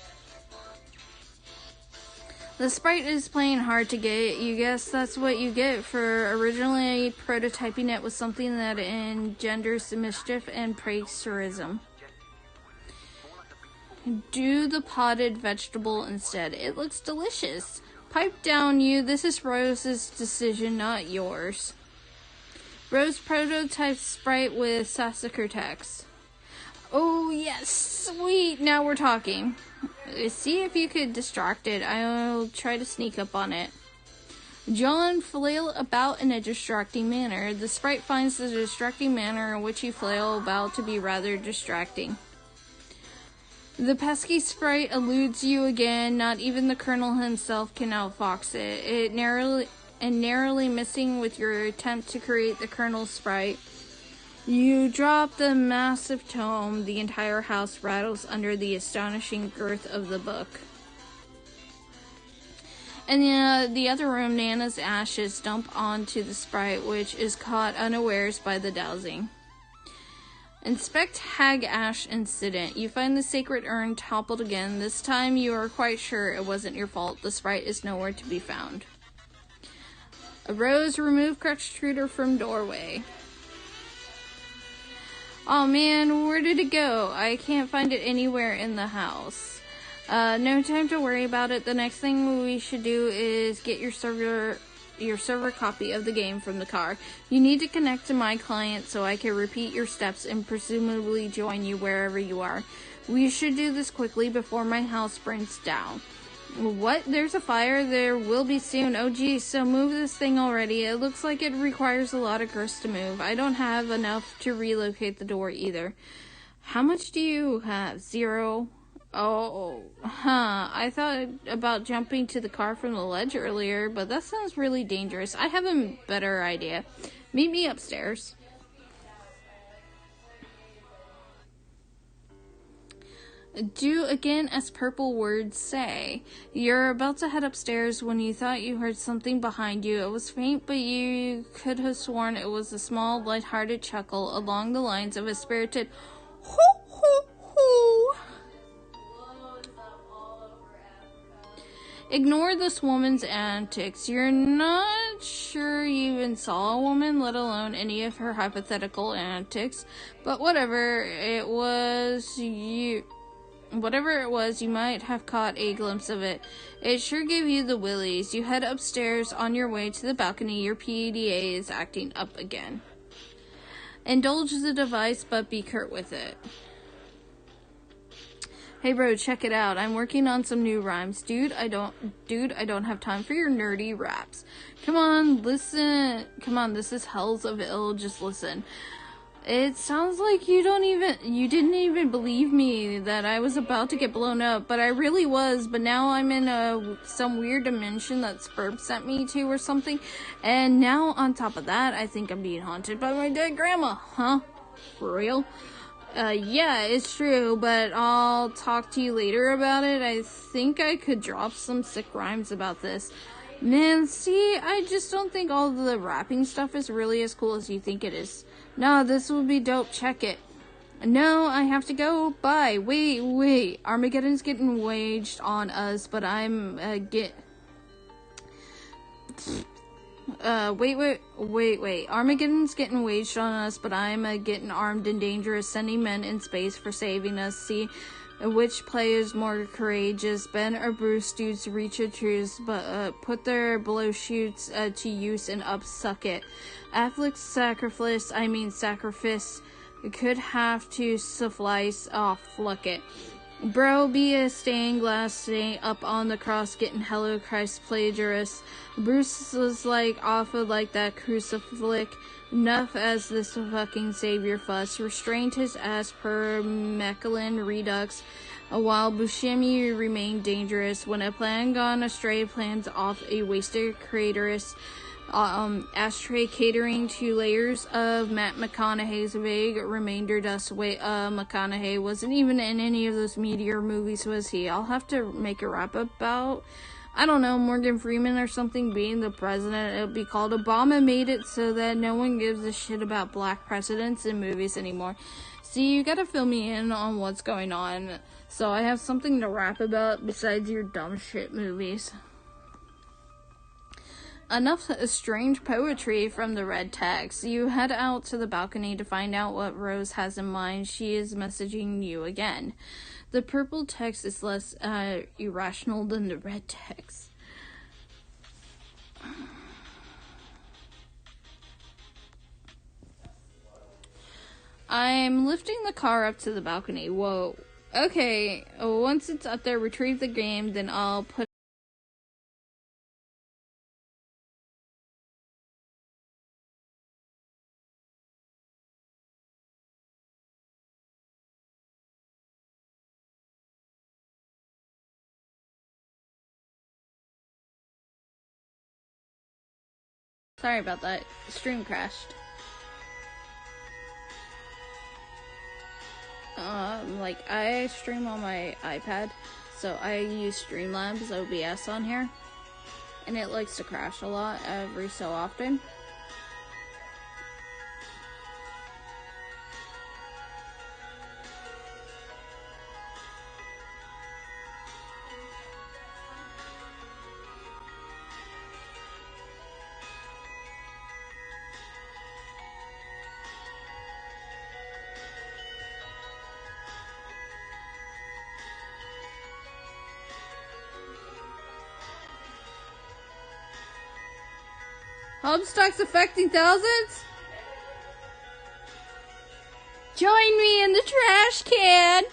Speaker 1: The sprite is playing hard to get. You guess that's what you get for originally prototyping it with something that engenders mischief and pranksterism. Do the potted vegetable instead. It looks delicious. Pipe down, you. This is Rose's decision, not yours. Rose prototype sprite with Sassacre text. Oh, yes. Sweet. Now we're talking. See if you could distract it. I'll try to sneak up on it. John, flail about in a distracting manner. The sprite finds the distracting manner in which you flail about to be rather distracting. The pesky sprite eludes you again. Not even the Colonel himself can outfox it. Narrowly missing with your attempt to create the Colonel's sprite. You drop the massive tome. The entire house rattles under the astonishing girth of the book. In the other room, Nana's ashes dump onto the sprite, which is caught unawares by the dowsing. Inspect Hag Ash incident. You find the sacred urn toppled again. This time you are quite sure it wasn't your fault. The sprite is nowhere to be found. Rose, remove Crutchtruder from doorway. Oh man, where did it go? I can't find it anywhere in the house. No time to worry about it. The next thing we should do is get your server copy of the game from the car. You need to connect to my client so I can repeat your steps and presumably join you wherever you are. We should do this quickly before my house burns down. What? There's a fire? There will be soon. Oh geez, so move this thing already. It looks like it requires a lot of girth to move. I don't have enough to relocate the door either. How much do you have? 0? Oh, I thought about jumping to the car from the ledge earlier, but that sounds really dangerous. I have a better idea. Meet me upstairs. Do again as purple words say. You're about to head upstairs when you thought you heard something behind you. It was faint, but you could have sworn it was a small, light-hearted chuckle along the lines of a spirited hoo hoo hoo. Ignore this woman's antics. You're not sure you even saw a woman, let alone any of her hypothetical antics. But whatever it was, you might have caught a glimpse of it. It sure gave you the willies. You head upstairs. On your way to the balcony, your PDA is acting up again. Indulge the device, but be curt with it. Hey bro, check it out. I'm working on some new rhymes. Dude, I don't have time for your nerdy raps. Come on, listen. Come on, this is hells of ill. Just listen. It sounds like you didn't even believe me that I was about to get blown up, but I really was. But now I'm in some weird dimension that Spurb sent me to or something. And now on top of that, I think I'm being haunted by my dead grandma. Huh? For real? Yeah, it's true, but I'll talk to you later about it. I think I could drop some sick rhymes about this. Man, see, I just don't think all the rapping stuff is really as cool as you think it is. No, this will be dope. Check it. No, I have to go. Bye. Wait. Armageddon's getting waged on us, but I'm, Wait. Armageddon's getting waged on us, but I'm getting armed and dangerous, sending men in space for saving us. See which play is more courageous, Ben or Bruce? Dudes reach a truce, but put their blow shoots to use and upsuck it. Affleck's sacrifice could have to suffice. Oh, fluck it. Bro, be a stained glass staying up on the cross getting Hello Christ plagiarist. Bruce was like awful like that crucifix. Enough as this fucking savior fuss. Restrained his ass per Mechlin Redux. While Buscemi remained dangerous, when a plan gone astray plans off a wasted craterous ashtray catering to layers of Matt McConaughey's vague remainder dust. Wait, McConaughey wasn't even in any of those Meteor movies, was he? I'll have to make a rap about, I don't know, Morgan Freeman or something being the president. It'll be called Obama Made It So That No One Gives a Shit About Black Presidents in Movies Anymore. See, you gotta fill me in on what's going on, so I have something to rap about besides your dumb shit movies. Enough strange poetry from the red text. You head out to the balcony to find out what Rose has in mind. She is messaging you again. The purple text is less irrational than the red text. I'm lifting the car up to the balcony. Whoa. Okay, once it's up there, retrieve the game, then I'll put... Sorry about that. Stream crashed. Like, I stream on my iPad, so I use Streamlabs OBS on here, and it likes to crash a lot every so often. Homestuck's affecting thousands? Join me in the trash can.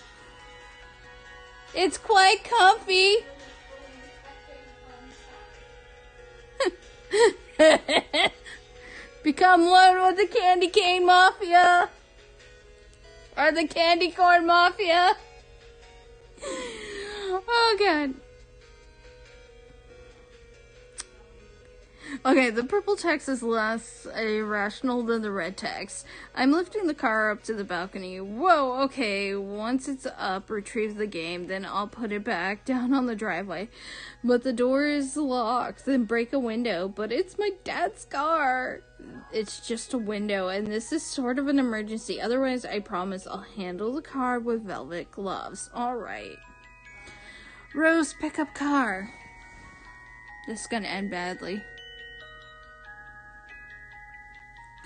Speaker 1: It's quite comfy. Become one with the candy cane mafia. Or the candy corn mafia. Oh god. Okay, the purple text is less irrational than the red text. I'm lifting the car up to the balcony. Whoa, okay, once it's up, retrieve the game, then I'll put it back down on the driveway. But the door is locked, then break a window, but it's my dad's car. It's just a window, and this is sort of an emergency. Otherwise, I promise I'll handle the car with velvet gloves. Alright. Rose, pick up car. This is gonna end badly.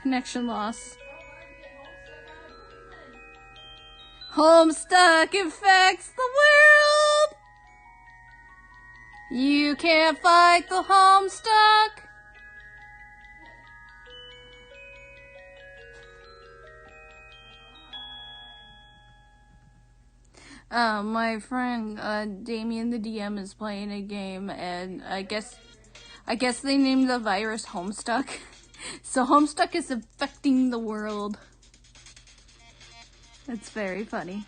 Speaker 1: Connection loss. Homestuck infects the world. You can't fight the Homestuck. My friend Damien the DM is playing a game, and I guess they named the virus Homestuck. So Homestuck is affecting the world. That's very funny.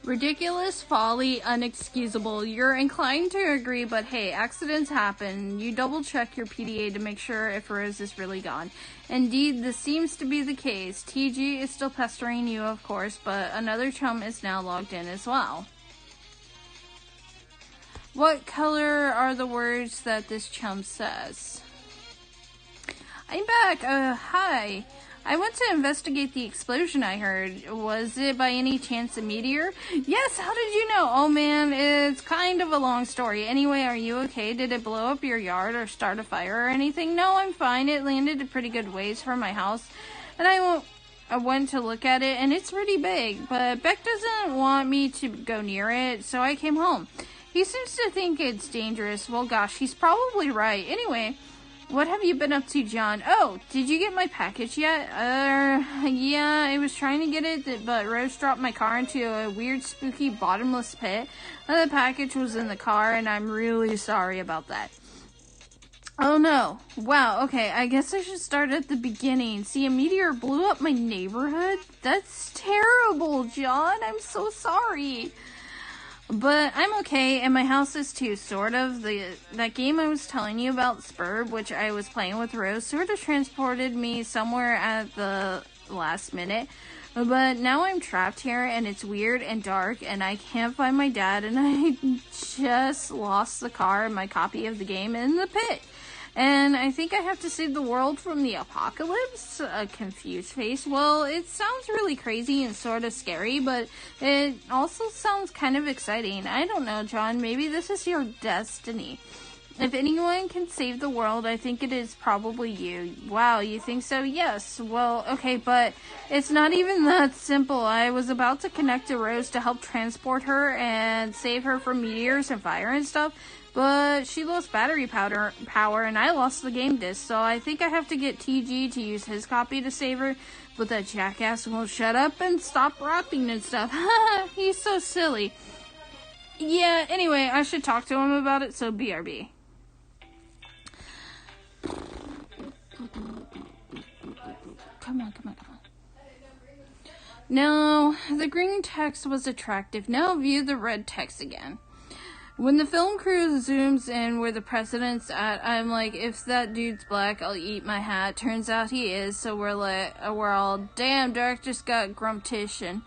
Speaker 1: Ridiculous, folly, unexcusable. You're inclined to agree, but hey, accidents happen. You double check your PDA to make sure if Rose is really gone. Indeed, this seems to be the case. TG is still pestering you, of course, but another chum is now logged in as well. What color are the words that this chum says? I'm back. Hi. I went to investigate the explosion I heard. Was it by any chance a meteor? Yes, how did you know? Oh man, it's kind of a long story. Anyway, are you okay? Did it blow up your yard or start a fire or anything? No, I'm fine. It landed a pretty good ways from my house. And I went to look at it, and it's pretty big. But Beck doesn't want me to go near it, so I came home. He seems to think it's dangerous. Well, gosh, he's probably right. Anyway, what have you been up to, John? Oh, did you get my package yet? Yeah, I was trying to get it, but Rose dropped my car into a weird, spooky, bottomless pit. And the package was in the car, and I'm really sorry about that. Oh no. Wow, okay, I guess I should start at the beginning. See, a meteor blew up my neighborhood? That's terrible, John. I'm so sorry. But I'm okay, and my house is too, sort of. That game I was telling you about, Spurb, which I was playing with Rose, sort of transported me somewhere at the last minute. But now I'm trapped here, and it's weird and dark, and I can't find my dad, and I just lost the car and my copy of the game in the pit. And I think I have to save the world from the apocalypse? A confused face. Well, it sounds really crazy and sort of scary, but it also sounds kind of exciting. I don't know, John. Maybe this is your destiny. If anyone can save the world, I think it is probably you. Wow, you think so? Yes. Well, okay, but it's not even that simple. I was about to connect to Rose to help transport her and save her from meteors and fire and stuff, but she lost battery power and I lost the game disc, so I think I have to get TG to use his copy to save her, but that jackass won't shut up and stop rapping and stuff. He's so silly. Yeah, anyway, I should talk to him about it, so BRB. Come on. No, the green text was attractive. Now view the red text again. When the film crew zooms in where the president's at, I'm like, if that dude's black, I'll eat my hat. Turns out he is, so we're all, damn, director's got grumptition.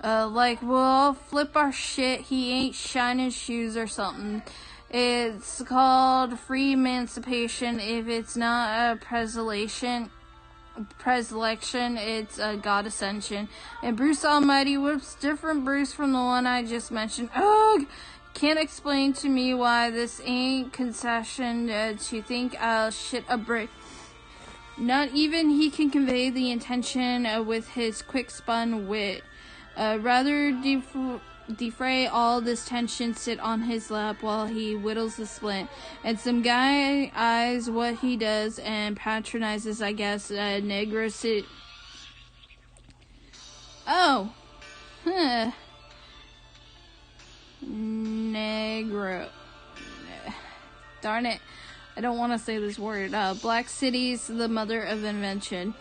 Speaker 1: We'll all flip our shit, he ain't shining shoes or something. It's called free emancipation. If it's not a preselection, it's a god ascension. And Bruce Almighty, whoops, different Bruce from the one I just mentioned. Ugh! Can't explain to me why this ain't concession to think I'll shit a brick. Not even he can convey the intention with his quick spun wit. Rather defray all this tension, sit on his lap while he whittles the splint. And some guy eyes what he does and patronizes, I guess, Negro City. Oh. Huh. Negro. Darn it. I don't want to say this word. Black City's the mother of invention.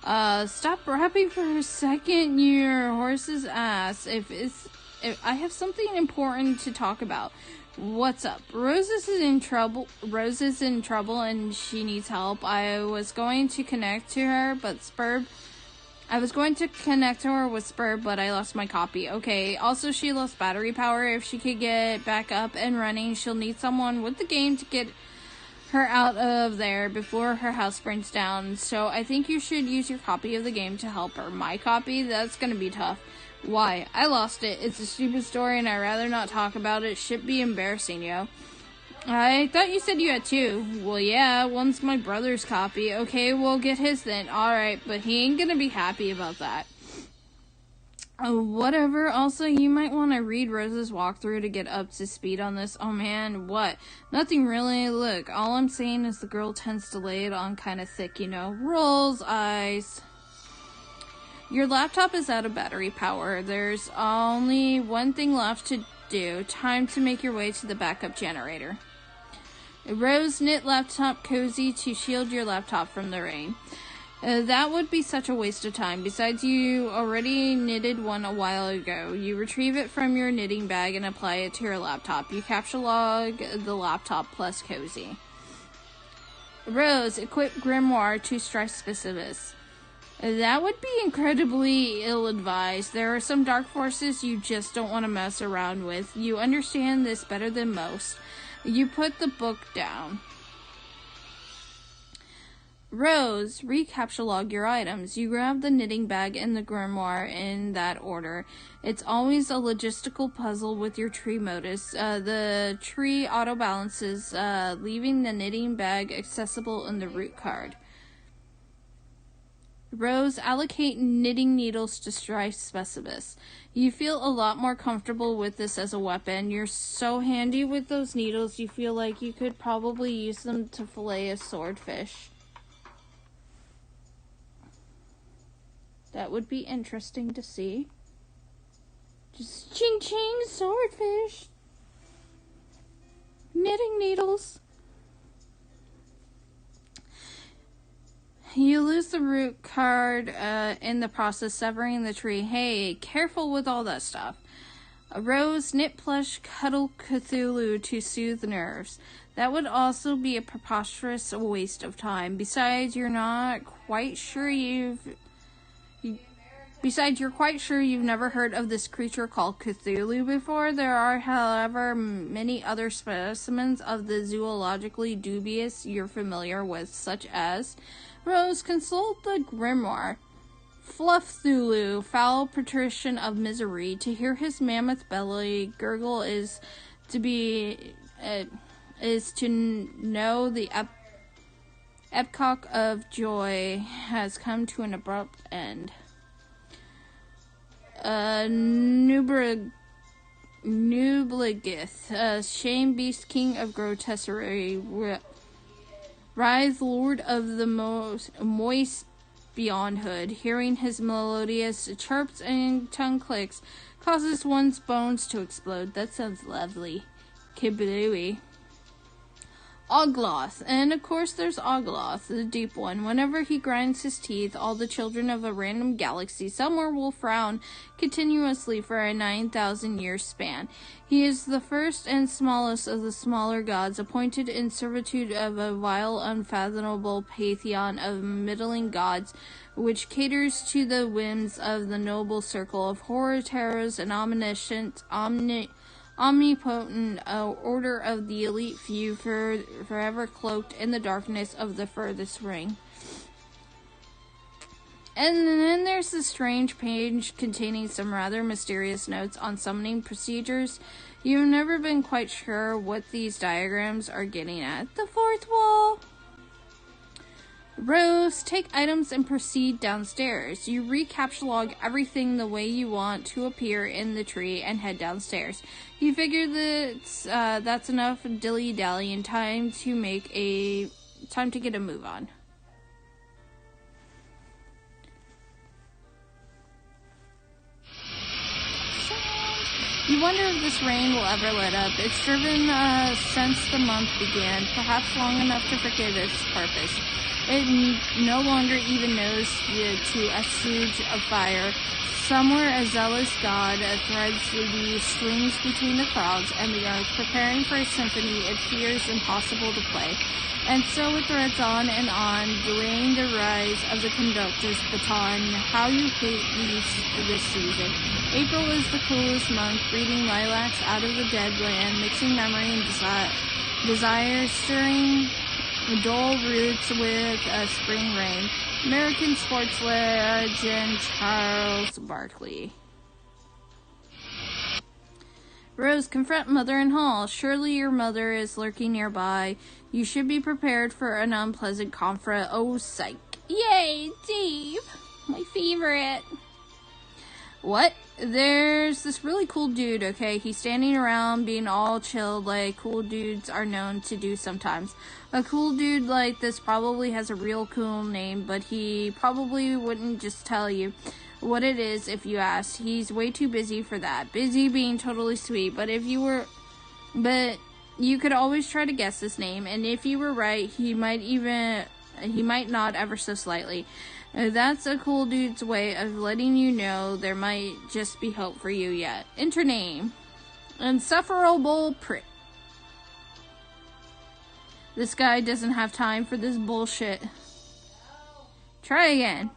Speaker 1: Stop rapping for a second, your horse's ass. If I have something important to talk about. What's up? Rose is in trouble and she needs help. I was going to connect to her with Spurb, but I lost my copy. Okay, also she lost battery power. If she could get back up and running, she'll need someone with the game to get her out of there before her house burns down. So I think you should use your copy of the game to help her. My copy? That's gonna be tough. Why? I lost it. It's a stupid story and I'd rather not talk about it. Should be embarrassing, yo. I thought you said you had two. Well, yeah, one's my brother's copy. Okay, we'll get his then. Alright, but he ain't gonna be happy about that. Whatever. Also, you might want to read Rose's walkthrough to get up to speed on this. Oh man, what? Nothing really. Look, all I'm saying is the girl tends to lay it on kind of thick, you know. Rolls eyes. Your laptop is out of battery power. There's only one thing left to do. Time to make your way to the backup generator. A rose knit laptop cozy to shield your laptop from the rain. That would be such a waste of time. Besides, you already knitted one a while ago. You retrieve it from your knitting bag and apply it to your laptop. You capture log the laptop plus cozy. Rose, equip grimoire to strike specifics. That would be incredibly ill-advised. There are some dark forces you just don't want to mess around with. You understand this better than most. You put the book down. Rose, recapture log your items. You grab the knitting bag and the grimoire in that order. It's always a logistical puzzle with your tree modus. The tree auto-balances, leaving the knitting bag accessible in the root card. Rose, allocate knitting needles to strife specifics. You feel a lot more comfortable with this as a weapon. You're so handy with those needles, you feel like you could probably use them to fillet a swordfish. That would be interesting to see. Just ching ching, swordfish. knitting needles. You lose the root card in the process, severing the tree. Hey, careful with all that stuff. A rose, knit plush, cuddle Cthulhu to soothe nerves. That would also be a preposterous waste of time. Besides, you're quite sure you've never heard of this creature called Cthulhu before. There are, however, many other specimens of the zoologically dubious you're familiar with, such as Rose, consult the grimoire. Fluffthulu, foul patrician of misery. To hear his mammoth belly gurgle is to know the epoch of joy has come to an abrupt end. Nubligith, shame beast, king of grotesquerie, rise, lord of the moist beyondhood. Hearing his melodious chirps and tongue clicks causes one's bones to explode. That sounds lovely. Kiblooey. Ogloth. And of course there's Ogloth, the deep one. Whenever he grinds his teeth, all the children of a random galaxy somewhere will frown continuously for a 9,000-year span. He is the first and smallest of the smaller gods, appointed in servitude of a vile, unfathomable pantheon of middling gods, which caters to the whims of the noble circle of horror, terrors, and omniscient, omnipotent order of the elite few, forever cloaked in the darkness of the furthest ring. And then there's the strange page containing some rather mysterious notes on summoning procedures. You've never been quite sure what these diagrams are getting at. The fourth wall. Rose, take items and proceed downstairs. You recaptchalogue everything the way you want to appear in the tree and head downstairs. You figure that that's enough dilly-dally and time to get a move on. You wonder if this rain will ever let up. It's driven since the month began, perhaps long enough to forget its purpose. It no longer even knows to assuage a fire. Somewhere a zealous god threads the strings between the clouds and the earth, preparing for a symphony it fears impossible to play. And so it threads on and on, delaying the rise of the conductor's baton. How you hate this season. April is the coolest month, breeding lilacs out of the dead land, mixing memory and desire, stirring dull roots with a spring rain. American sports legend Charles Barkley. Rose, confront mother in hall. Surely your mother is lurking nearby. You should be prepared for an unpleasant confront. Oh, psych. Yay, Dave. My favorite. What? There's this really cool dude, okay? He's standing around being all chilled like cool dudes are known to do sometimes. A cool dude like this probably has a real cool name, but he probably wouldn't just tell you what it is if you asked. He's way too busy for that. Busy being totally sweet, but you could always try to guess his name, and if you were right, he might nod ever so slightly. That's a cool dude's way of letting you know there might just be hope for you yet. Enter name. Insufferable prick. This guy doesn't have time for this bullshit. Try again.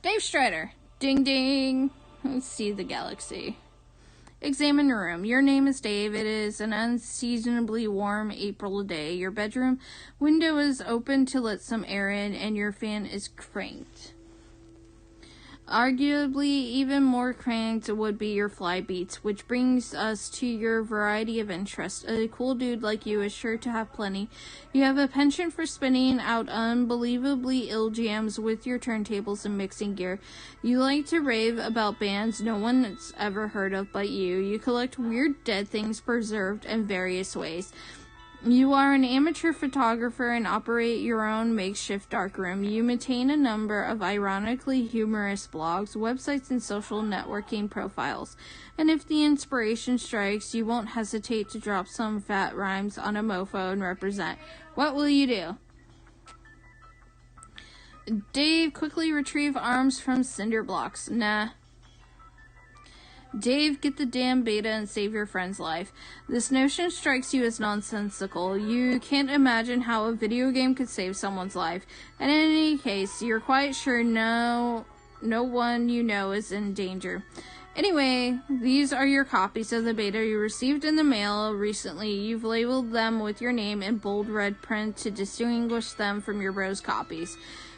Speaker 1: Dave Strider. Ding ding. Let's see the galaxy. Examine your room. Your name is Dave. It is an unseasonably warm April day. Your bedroom window is open to let some air in, and your fan is cranked. Arguably, even more cranked would be your fly beats, which brings us to your variety of interests. A cool dude like you is sure to have plenty. You have a penchant for spinning out unbelievably ill jams with your turntables and mixing gear. You like to rave about bands no one's ever heard of but you. You collect weird dead things preserved in various ways. You are an amateur photographer and operate your own makeshift darkroom. You maintain a number of ironically humorous blogs, websites, and social networking profiles. And if the inspiration strikes, you won't hesitate to drop some fat rhymes on a mofo and represent. What will you do? Dave, quickly retrieve arms from cinder blocks. Nah. Dave, get the damn beta and save your friend's life. This notion strikes you as nonsensical. You can't imagine how a video game could save someone's life. And in any case, you're quite sure no one you know is in danger. Anyway, these are your copies of the beta you received in the mail recently. You've labeled them with your name in bold red print to distinguish them from your bro's copies,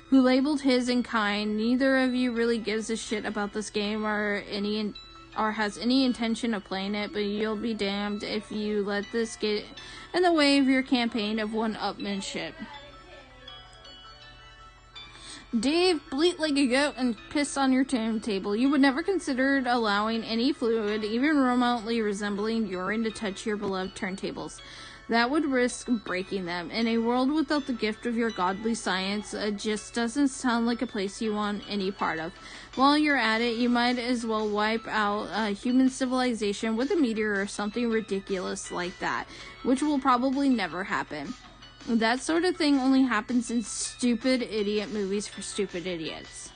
Speaker 1: who labeled his in kind. Neither of you really gives a shit about this game or has any intention of playing it, but you'll be damned if you let this get in the way of your campaign of one-upmanship. Dave, bleat like a goat and piss on your table. You would never consider allowing any fluid, even remotely resembling urine, to touch your beloved turntables. That would risk breaking them. In a world without the gift of your godly science, it just doesn't sound like a place you want any part of. While you're at it, you might as well wipe out human civilization with a meteor or something ridiculous like that, which will probably never happen. That sort of thing only happens in stupid idiot movies for stupid idiots.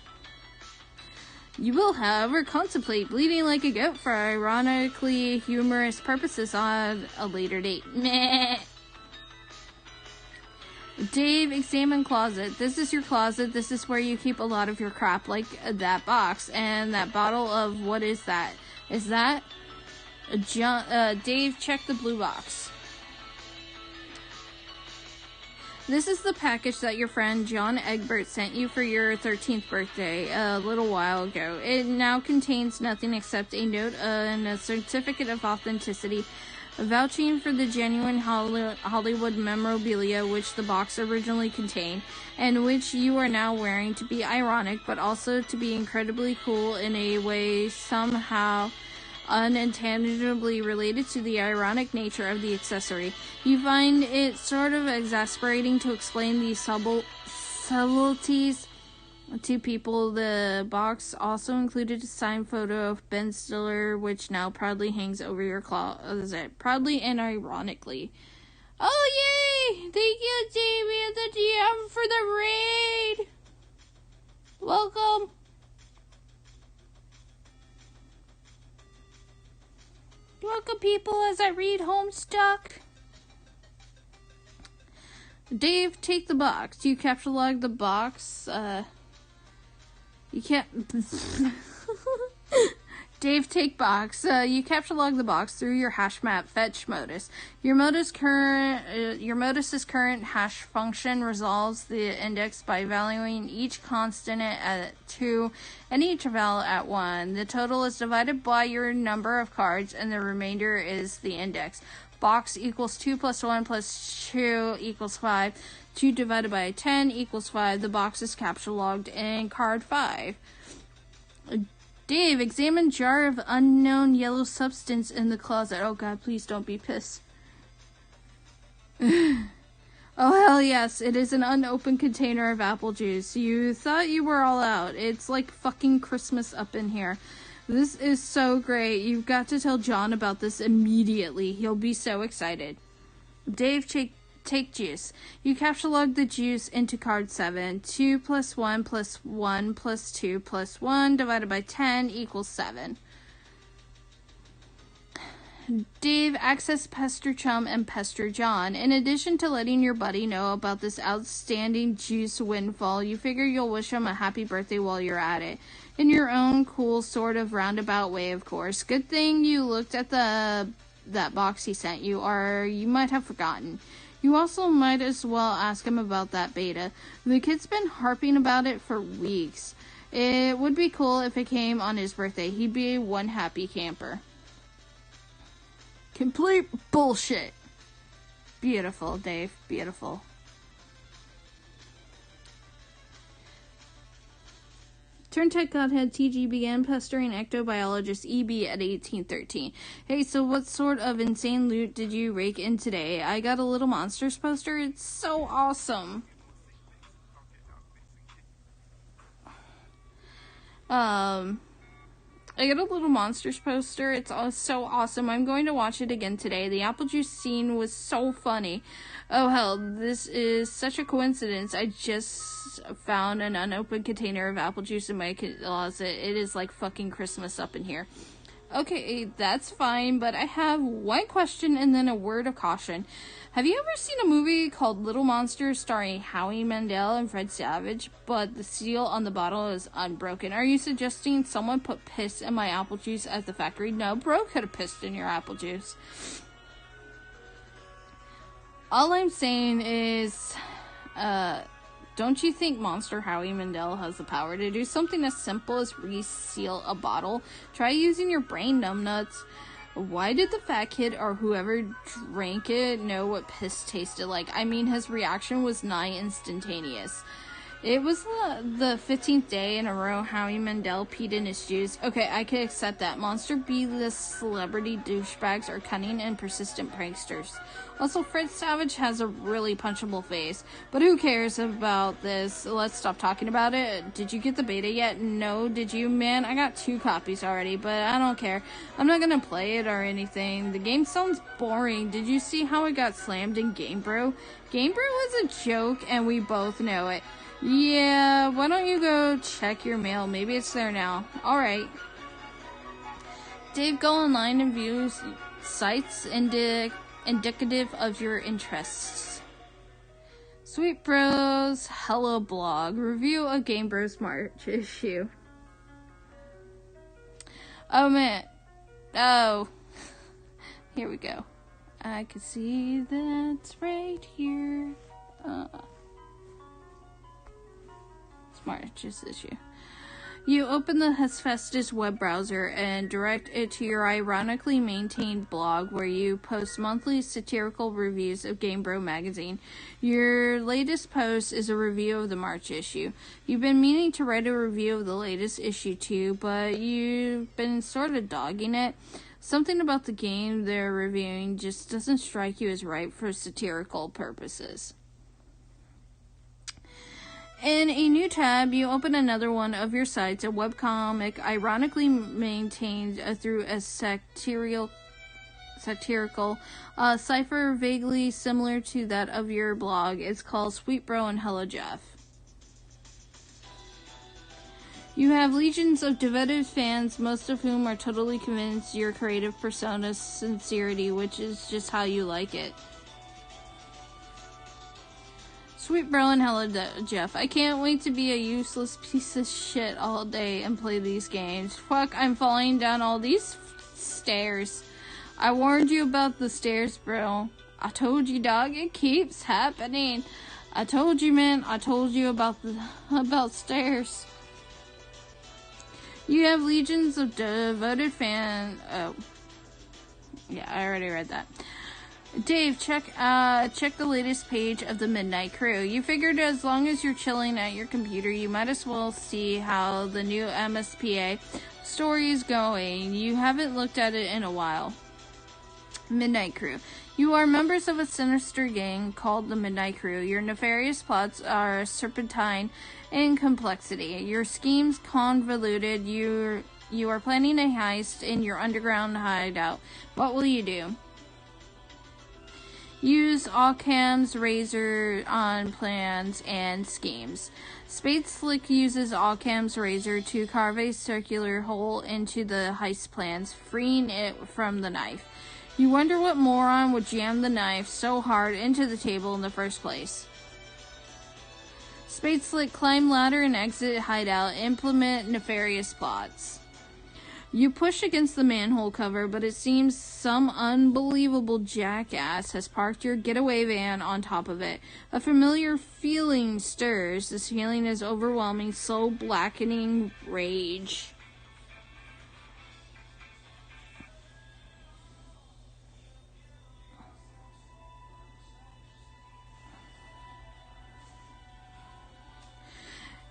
Speaker 1: You will, however, contemplate bleeding like a goat for ironically humorous purposes on a later date. Meh. Dave, examine closet. This is your closet. This is where you keep a lot of your crap, like that box and that bottle of, what is that? Is that Dave, check the blue box. This is the package that your friend John Egbert sent you for your 13th birthday a little while ago. It now contains nothing except a note and a certificate of authenticity, vouching for the genuine Hollywood memorabilia which the box originally contained, and which you are now wearing to be ironic, but also to be incredibly cool in a way somehow unintelligibly related to the ironic nature of the accessory. You find it sort of exasperating to explain these subtleties to people. The box also included a signed photo of Ben Stiller, which now proudly hangs over your closet, proudly and ironically. Oh, yay! Thank you, Jamie and the DM, for the raid! Welcome! Welcome, people, as I read Homestuck. Dave, take the box. You capture log the box. You can't. Dave, take box. You capture log the box through your hash map fetch modus. Your modus's current hash function resolves the index by valuing each constant at 2 and each val at 1. The total is divided by your number of cards, and the remainder is the index. Box equals 2 plus 1 plus 2 equals 5. 2 divided by 10 equals 5. The box is capture logged in card 5. Dave, examine jar of unknown yellow substance in the closet. Oh god, please don't be pissed. Oh hell yes, it is an unopened container of apple juice. You thought you were all out. It's like fucking Christmas up in here. This is so great. You've got to tell John about this immediately. He'll be so excited. Dave, take juice. You capture log the juice into card 7. 2 plus 1 plus 1 plus 2 plus 1 divided by 10 equals 7. Dave, access Pester Chum and Pester John. In addition to letting your buddy know about this outstanding juice windfall, you figure you'll wish him a happy birthday while you're at it. In your own cool, sort of roundabout way, of course. Good thing you looked at that box he sent you, or you might have forgotten. You also might as well ask him about that beta. The kid's been harping about it for weeks. It would be cool if it came on his birthday. He'd be one happy camper. Complete bullshit. Beautiful, Dave. Beautiful. Turntech Godhead TG began pestering ectobiologist EB at 1813. Hey, so what sort of insane loot did you rake in today? I got a Little Monsters poster. It's so awesome. I got a Little Monsters poster. It's so awesome. I'm going to watch it again today. The apple juice scene was so funny. Oh hell, this is such a coincidence. I just found an unopened container of apple juice in my closet. It is like fucking Christmas up in here. Okay, that's fine, but I have one question and then a word of caution. Have you ever seen a movie called Little Monsters starring Howie Mandel and Fred Savage, but the seal on the bottle is unbroken? Are you suggesting someone put piss in my apple juice at the factory? No, bro could have pissed in your apple juice. All I'm saying is, don't you think Monster Howie Mandel has the power to do something as simple as reseal a bottle? Try using your brain, numbnuts. Why did the fat kid or whoever drank it know what piss tasted like? I mean, his reaction was nigh instantaneous. It was the 15th day in a row Howie Mandel peed in his juice. Okay, I can accept that. Monster B-list celebrity douchebags are cunning and persistent pranksters. Also, Fred Savage has a really punchable face. But who cares about this? Let's stop talking about it. Did you get the beta yet? No, did you? Man, I got 2 copies already, but I don't care. I'm not gonna play it or anything. The game sounds boring. Did you see how it got slammed in Game Bro? Game Bro was a joke, and we both know it. Yeah, why don't you go check your mail? Maybe it's there now. Alright. Dave, go online and view sites indicative of your interests. Sweet Bros, Hello Blog, review of Game Bros March issue. Oh man. Oh. Here we go. I can see that's right here. March's issue. You open the Hephaestus web browser and direct it to your ironically maintained blog where you post monthly satirical reviews of Game Bro magazine. Your latest post is a review of the March issue. You've been meaning to write a review of the latest issue too, but you've been sort of dogging it. Something about the game they're reviewing just doesn't strike you as right for satirical purposes. In a new tab, you open another one of your sites, a webcomic ironically maintained through a satirical cipher vaguely similar to that of your blog. It's called Sweet Bro and Hello Jeff. You have legions of devoted fans, most of whom are totally convinced your creative persona's sincerity, which is just how you like it. Sweet Bro and Hello Jeff. I can't wait to be a useless piece of shit all day and play these games. Fuck, I'm falling down all these stairs. I warned you about the stairs, bro. I told you, dog. It keeps happening. I told you, man. I told you about stairs. You have legions of devoted fans. Oh. Yeah, I already read that. Dave, check the latest page of the Midnight Crew. You figured as long as you're chilling at your computer, you might as well see how the new MSPA story is going. You haven't looked at it in a while. Midnight Crew. You are members of a sinister gang called the Midnight Crew. Your nefarious plots are serpentine in complexity. Your schemes convoluted. You are planning a heist in your underground hideout. What will you do? Use Occam's razor on plans and schemes. Spade Slick uses Occam's razor to carve a circular hole into the heist plans, freeing it from the knife. You wonder what moron would jam the knife so hard into the table in the first place. Spade Slick climb ladder and exit hideout, implement nefarious plots. You push against the manhole cover, but it seems some unbelievable jackass has parked your getaway van on top of it. A familiar feeling stirs. This feeling is overwhelming, soul-blackening rage.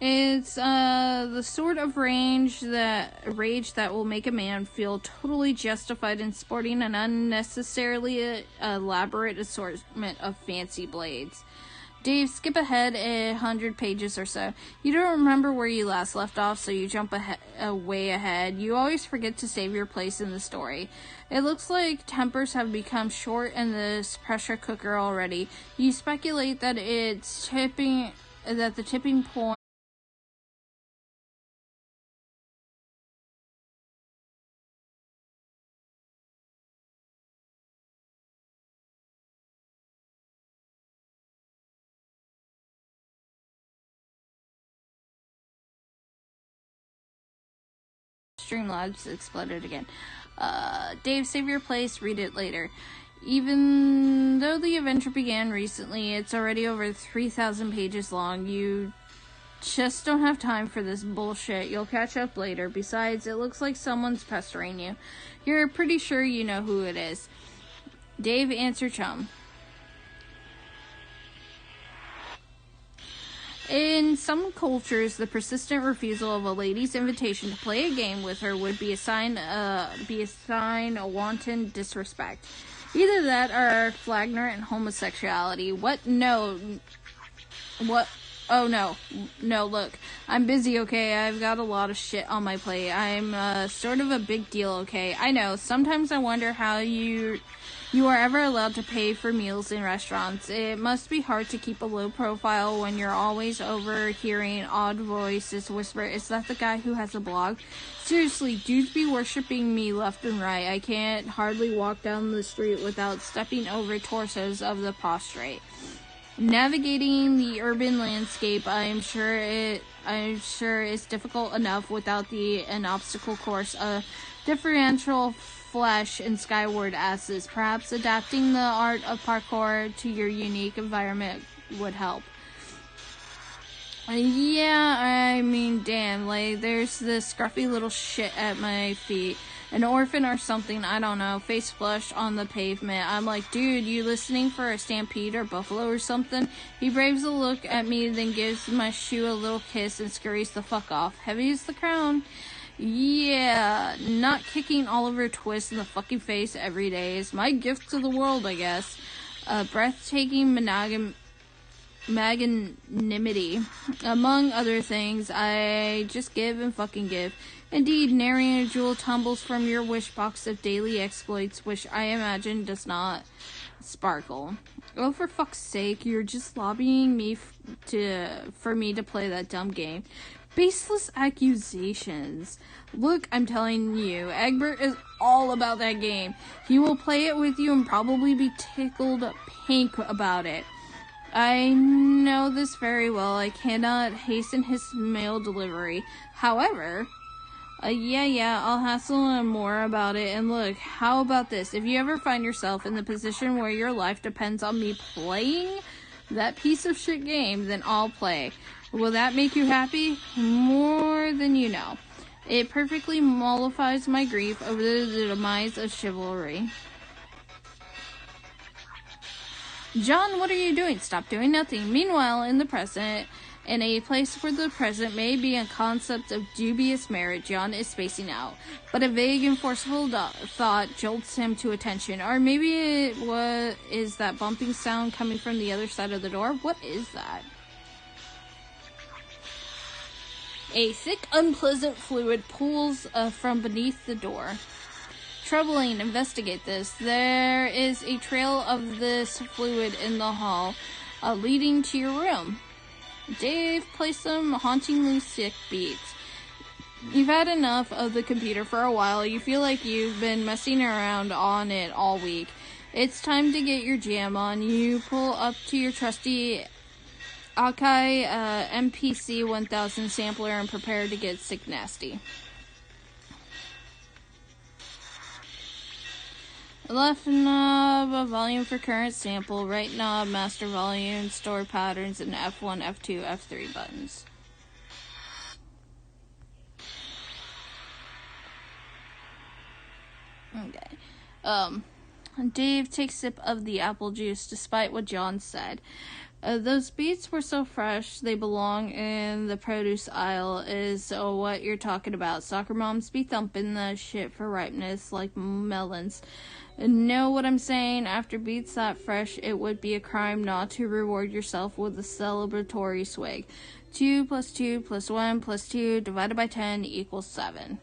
Speaker 1: It's the sort of rage that will make a man feel totally justified in sporting an unnecessarily elaborate assortment of fancy blades. Dave, skip ahead 100 pages or so. You don't remember where you last left off, so you jump way ahead. You always forget to save your place in the story. It looks like tempers have become short in this pressure cooker already. You speculate that the tipping point Streamlabs exploded again. Dave, save your place, read it later. Even though the adventure began recently, it's already over 3,000 pages long. You just don't have time for this bullshit. You'll catch up later. Besides, it looks like someone's pestering you. You're pretty sure you know who it is. Dave, answer chum. In some cultures, the persistent refusal of a lady's invitation to play a game with her would be a sign of wanton disrespect. Either that or flagrant homosexuality. What? No. What? Oh, no. No, look. I'm busy, okay? I've got a lot of shit on my plate. I'm sort of a big deal, okay? I know. Sometimes I wonder how you are ever allowed to pay for meals in restaurants. It must be hard to keep a low profile when you're always overhearing odd voices whisper, "Is that the guy who has a blog?" Seriously, dudes be worshipping me left and right. I can't hardly walk down the street without stepping over torsos of the prostrate. Navigating the urban landscape, I'm sure is difficult enough without an obstacle course, a differential flesh and skyward asses. Perhaps adapting the art of parkour to your unique environment would help. Yeah, I mean, damn, like, there's this scruffy little shit at my feet. An orphan or something, I don't know, face flushed on the pavement. I'm like, dude, you listening for a stampede or buffalo or something? He braves a look at me, then gives my shoe a little kiss and scurries the fuck off. Heavy as the crown. Yeah, not kicking Oliver Twist in the fucking face every day is my gift to the world, I guess. Breathtaking magnanimity. Among other things, I just give and fucking give. Indeed, nary a jewel tumbles from your wish box of daily exploits, which I imagine does not sparkle. Oh, for fuck's sake, you're just lobbying me for me to play that dumb game. Baseless accusations. Look, I'm telling you, Egbert is all about that game. He will play it with you and probably be tickled pink about it. I know this very well. I cannot hasten his mail delivery. However, I'll hassle him more about it. And look, how about this? If you ever find yourself in the position where your life depends on me playing that piece of shit game, then I'll play. Will that make you happy? More than you know. It perfectly mollifies my grief over the demise of chivalry. John, what are you doing? Stop doing nothing. Meanwhile, in the present, in a place where the present may be a concept of dubious merit, John is spacing out. But a vague and forceful thought jolts him to attention. Or maybe is that bumping sound coming from the other side of the door? What is that? A thick, unpleasant fluid pools from beneath the door. Troubling, investigate this. There is a trail of this fluid in the hall, leading to your room. Dave plays some hauntingly sick beats. You've had enough of the computer for a while. You feel like you've been messing around on it all week. It's time to get your jam on. You pull up to your trusty Akai MPC 1000 sampler and prepare to get sick nasty. Left knob, volume for current sample. Right knob, master volume, store patterns, and F1, F2, F3 buttons. Okay. Dave takes a sip of the apple juice despite what John said. Those beets were so fresh, they belong in the produce aisle, is what you're talking about. Soccer moms be thumping the shit for ripeness like melons. Know what I'm saying? After beets that fresh, it would be a crime not to reward yourself with a celebratory swig. 2 plus 2 plus 1 plus 2 divided by 10 equals 7.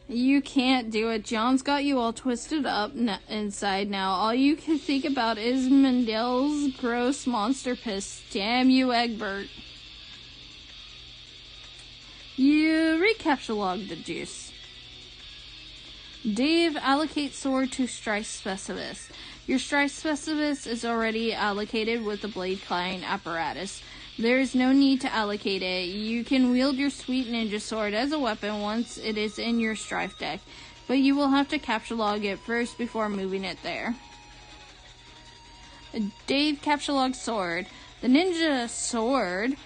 Speaker 1: You can't do it. John's got you all twisted up inside now. All you can think about is Mandel's gross monster piss. Damn you, Egbert. You recapitulate the juice. Dave, allocate sword to Strife Specialist. Your Strife Specialist is already allocated with the blade cutting apparatus. There is no need to allocate it. You can wield your sweet ninja sword as a weapon once it is in your Strife deck, but you will have to capture log it first before moving it there. Dave, capture log sword. The ninja sword,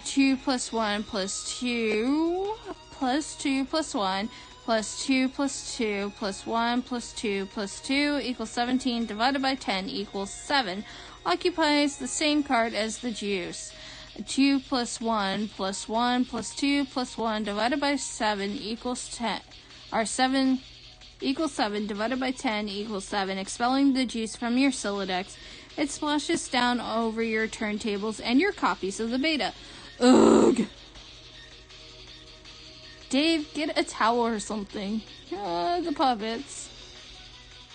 Speaker 1: 2 plus 1 plus 2 plus 2 plus 1 plus 2 plus 2 plus 1 plus 2 plus 2 equals 17 divided by 10 equals 7. Occupies the same card as the juice. 2 plus 1 plus 1 plus 2 plus 1 divided by 7 equals 10. Or 7 equals 7 divided by 10 equals 7. Expelling the juice from your Silodex, it splashes down over your turntables and your copies of the beta. Ugh! Dave, get a towel or something. The puppets.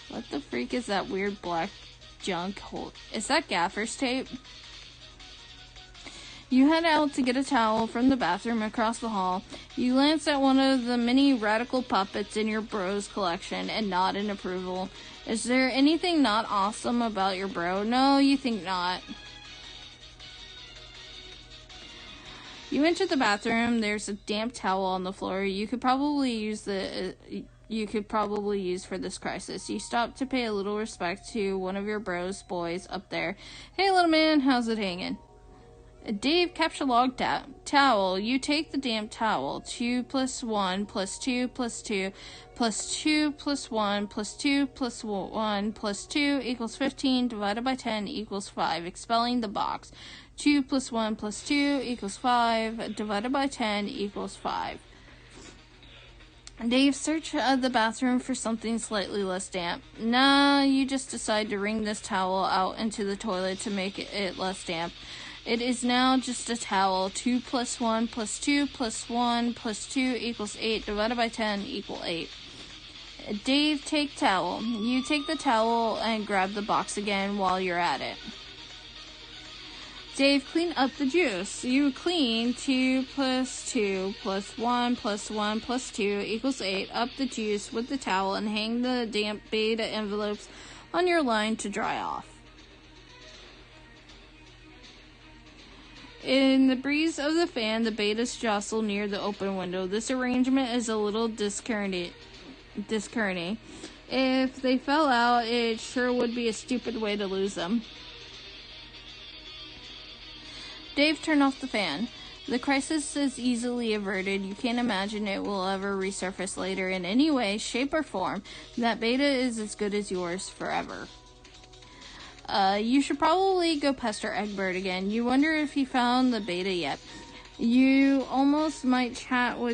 Speaker 1: What the freak is that weird black junk? Is that gaffer's tape? You head out to get a towel from the bathroom across the hall. You glance at one of the many radical puppets in your bros collection and nod in approval. Is there anything not awesome about your bro? No, you think not. You enter the bathroom. There's a damp towel on the floor. You could probably use for this crisis. You stop to pay a little respect to one of your bros boys up there. Hey, little man, how's it hanging? Dave, capture log towel. You take the damp towel. 2 plus 1 plus 2 plus 2 plus 2 plus 1 plus 2 plus 1 plus 2 equals 15 divided by 10 equals 5. Expelling the box. 2 plus 1 plus 2 equals 5 divided by 10 equals 5. Dave, search the bathroom for something slightly less damp. Nah, you just decide to wring this towel out into the toilet to make it less damp. It is now just a towel. 2 plus 1 plus 2 plus 1 plus 2 equals 8 divided by 10 equals 8. Dave, take towel. You take the towel and grab the box again while you're at it. Dave, clean up the juice. You clean 2 plus 2 plus 1 plus 1 plus 2 equals 8 up the juice with the towel and hang the damp beta envelopes on your line to dry off. In the breeze of the fan, the betas jostle near the open window. This arrangement is a little disconcerting. If they fell out, it sure would be a stupid way to lose them. Dave, turn off the fan. The crisis is easily averted. You can't imagine it will ever resurface later in any way, shape, or form. That beta is as good as yours forever. You should probably go pester Egbert again. You wonder if he found the beta yet. You almost might chat about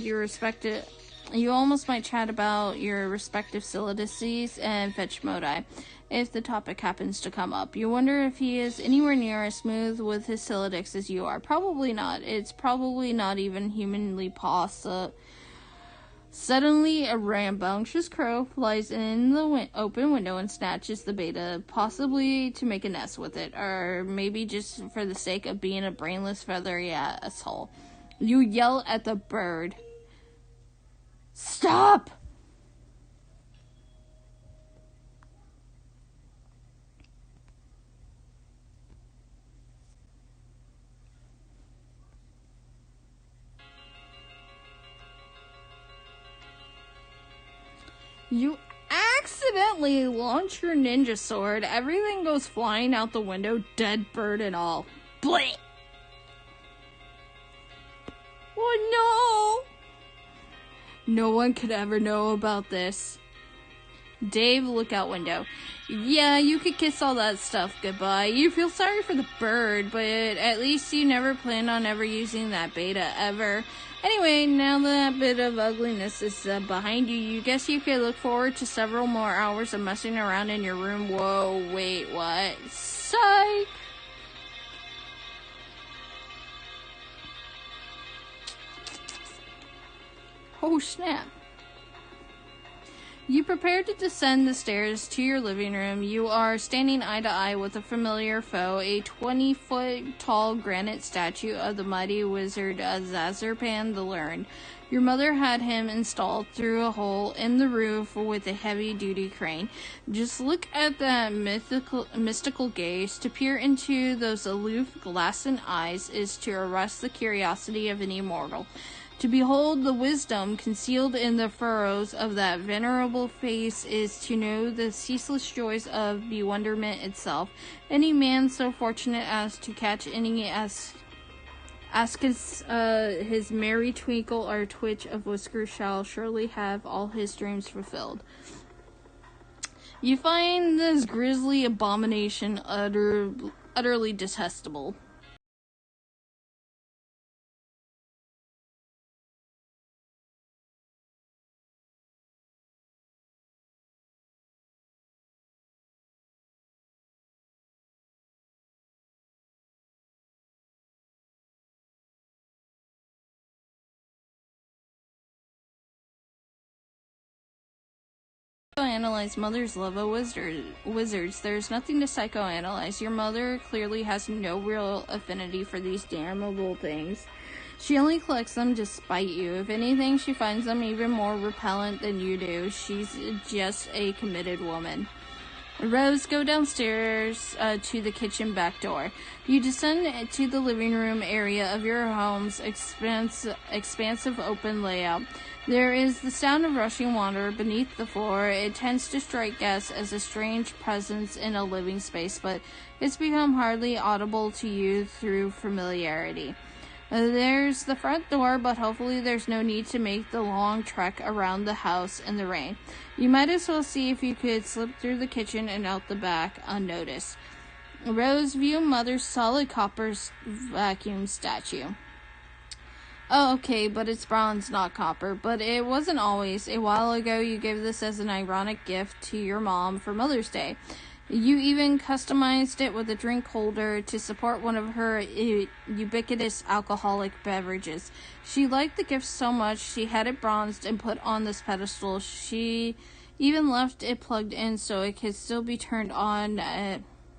Speaker 1: your respective Silodeces and fetch modi, if the topic happens to come up. You wonder if he is anywhere near as smooth with his Silodex as you are. Probably not. It's probably not even humanly possible. Suddenly, a rambunctious crow flies in the open window and snatches the beta, possibly to make a nest with it, or maybe just for the sake of being a brainless, feathery asshole. You yell at the bird. Stop! You accidentally launch your ninja sword. Everything goes flying out the window, dead bird and all. Bleh! Oh no! No one could ever know about this. Dave, look out window. Yeah, you could kiss all that stuff goodbye. You feel sorry for the bird, but at least you never plan on ever using that beta ever. Anyway, now that bit of ugliness is behind you, you guess you could look forward to several more hours of messing around in your room. Whoa, wait, what? Psych! Oh, snap. You prepare to descend the stairs to your living room. You are standing eye to eye with a familiar foe, a 20-foot-tall granite statue of the mighty wizard Zazarpan the Learned. Your mother had him installed through a hole in the roof with a heavy-duty crane. Just look at that mystical gaze. To peer into those aloof, glassy eyes is to arrest the curiosity of any mortal. To behold the wisdom concealed in the furrows of that venerable face is to know the ceaseless joys of bewilderment itself. Any man so fortunate as to catch any his merry twinkle or twitch of whiskers shall surely have all his dreams fulfilled. You find this grisly abomination utterly detestable. Psychoanalyze mother's love of wizards. There's nothing to psychoanalyze. Your mother clearly has no real affinity for these damnable things. She only collects them to spite you. If anything, she finds them even more repellent than you do. She's just a committed woman. Rose, go downstairs to the kitchen back door. You descend to the living room area of your home's expansive open layout. There is the sound of rushing water beneath the floor. It tends to strike guests as a strange presence in a living space, but it's become hardly audible to you through familiarity. There's the front door, but hopefully there's no need to make the long trek around the house in the rain. You might as well see if you could slip through the kitchen and out the back unnoticed. Rose, view mother's solid copper vacuum statue. Oh, okay, but it's bronze, not copper. But it wasn't always. A while ago, you gave this as an ironic gift to your mom for Mother's Day. You even customized it with a drink holder to support one of her ubiquitous alcoholic beverages. She liked the gift so much, she had it bronzed and put on this pedestal. She even left it plugged in so it could still be turned on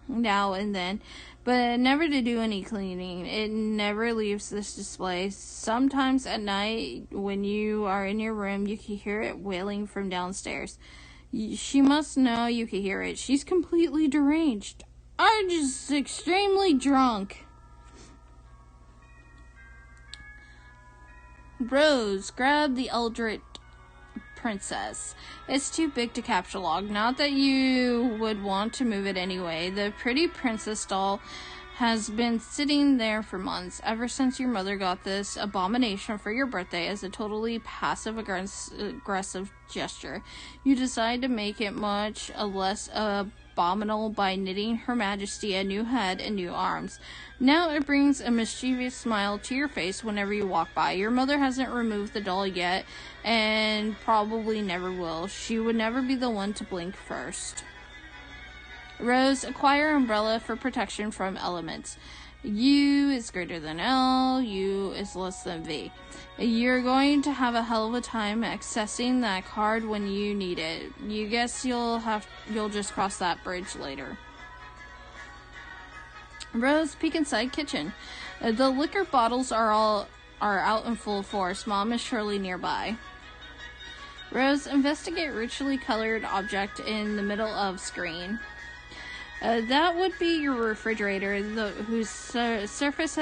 Speaker 1: now and then, but never to do any cleaning. It never leaves this display. Sometimes at night, when you are in your room, you can hear it wailing from downstairs. She must know you can hear it. She's completely deranged. I'm just extremely drunk. Rose, grab the Eldritch Princess. It's too big to capture. Not that you would want to move it anyway. The pretty princess doll has been sitting there for months, ever since your mother got this abomination for your birthday as a totally passive-aggressive gesture. You decide to make it much less abominable by knitting Her Majesty a new head and new arms. Now it brings a mischievous smile to your face whenever you walk by. Your mother hasn't removed the doll yet, and probably never will. She would never be the one to blink first. Rose, acquire umbrella for protection from elements. U is greater than L, U is less than V. You're going to have a hell of a time accessing that card when you need it. You guess you'll just cross that bridge later. Rose, peek inside kitchen. The liquor bottles are out in full force. Mom is surely nearby. Rose, investigate richly colored object in the middle of screen. That would be your refrigerator, whose surface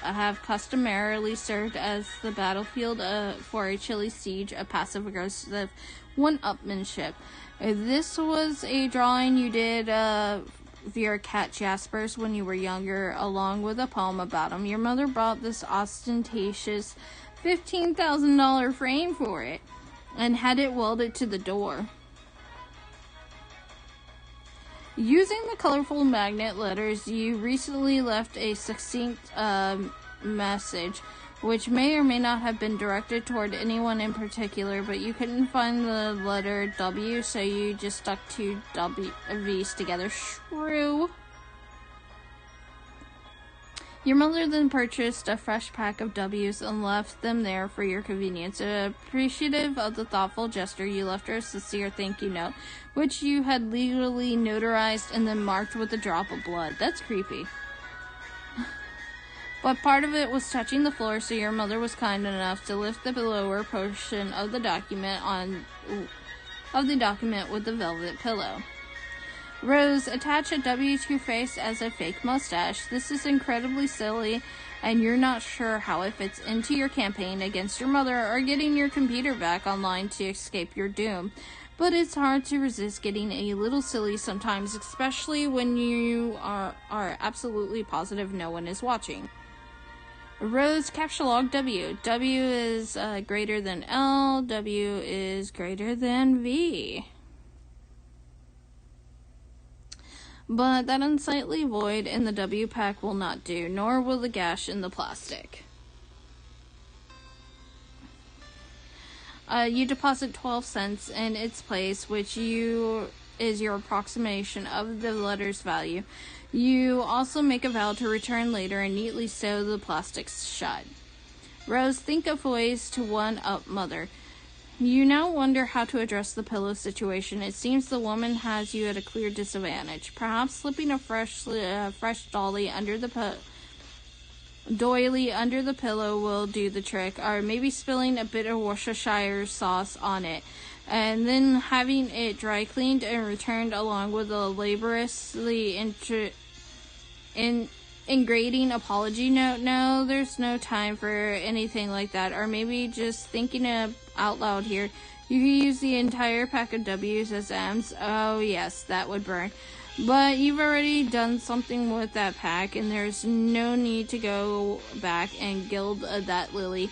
Speaker 1: have customarily served as the battlefield for a chilly siege of passive-aggressive one-upmanship. This was a drawing you did of your cat Jaspers when you were younger, along with a poem about him. Your mother bought this ostentatious $15,000 frame for it and had it welded to the door. Using the colorful magnet letters, you recently left a succinct message, which may or may not have been directed toward anyone in particular, but you couldn't find the letter W, so you just stuck two V's together. Shrew. Your mother then purchased a fresh pack of W's and left them there for your convenience. Appreciative of the thoughtful gesture, you left her a sincere thank you note, which you had legally notarized and then marked with a drop of blood. That's creepy. But part of it was touching the floor, so your mother was kind enough to lift the lower portion of the document with the velvet pillow. Rose, attach a W2 face as a fake mustache. This is incredibly silly, and you're not sure how it fits into your campaign against your mother or getting your computer back online to escape your doom. But it's hard to resist getting a little silly sometimes, especially when you are absolutely positive no one is watching. Rose, capture log W. W is greater than L. W is greater than V. But that unsightly void in the W pack will not do, nor will the gash in the plastic. You deposit 12 cents in its place, which is your approximation of the letter's value. You also make a vow to return later and neatly sew the plastics shut. Rose, think of ways to one-up mother. You now wonder how to address the pillow situation. It seems the woman has you at a clear disadvantage. Perhaps slipping a fresh doily under the doily under the pillow will do the trick, or maybe spilling a bit of Worcestershire sauce on it, and then having it dry cleaned and returned along with a laboriously engraving apology note. No, there's no time for anything like that. Or maybe just thinking out loud here, you could use the entire pack of W's as M's. Oh yes, that would burn. But you've already done something with that pack, and there's no need to go back and gild that lily.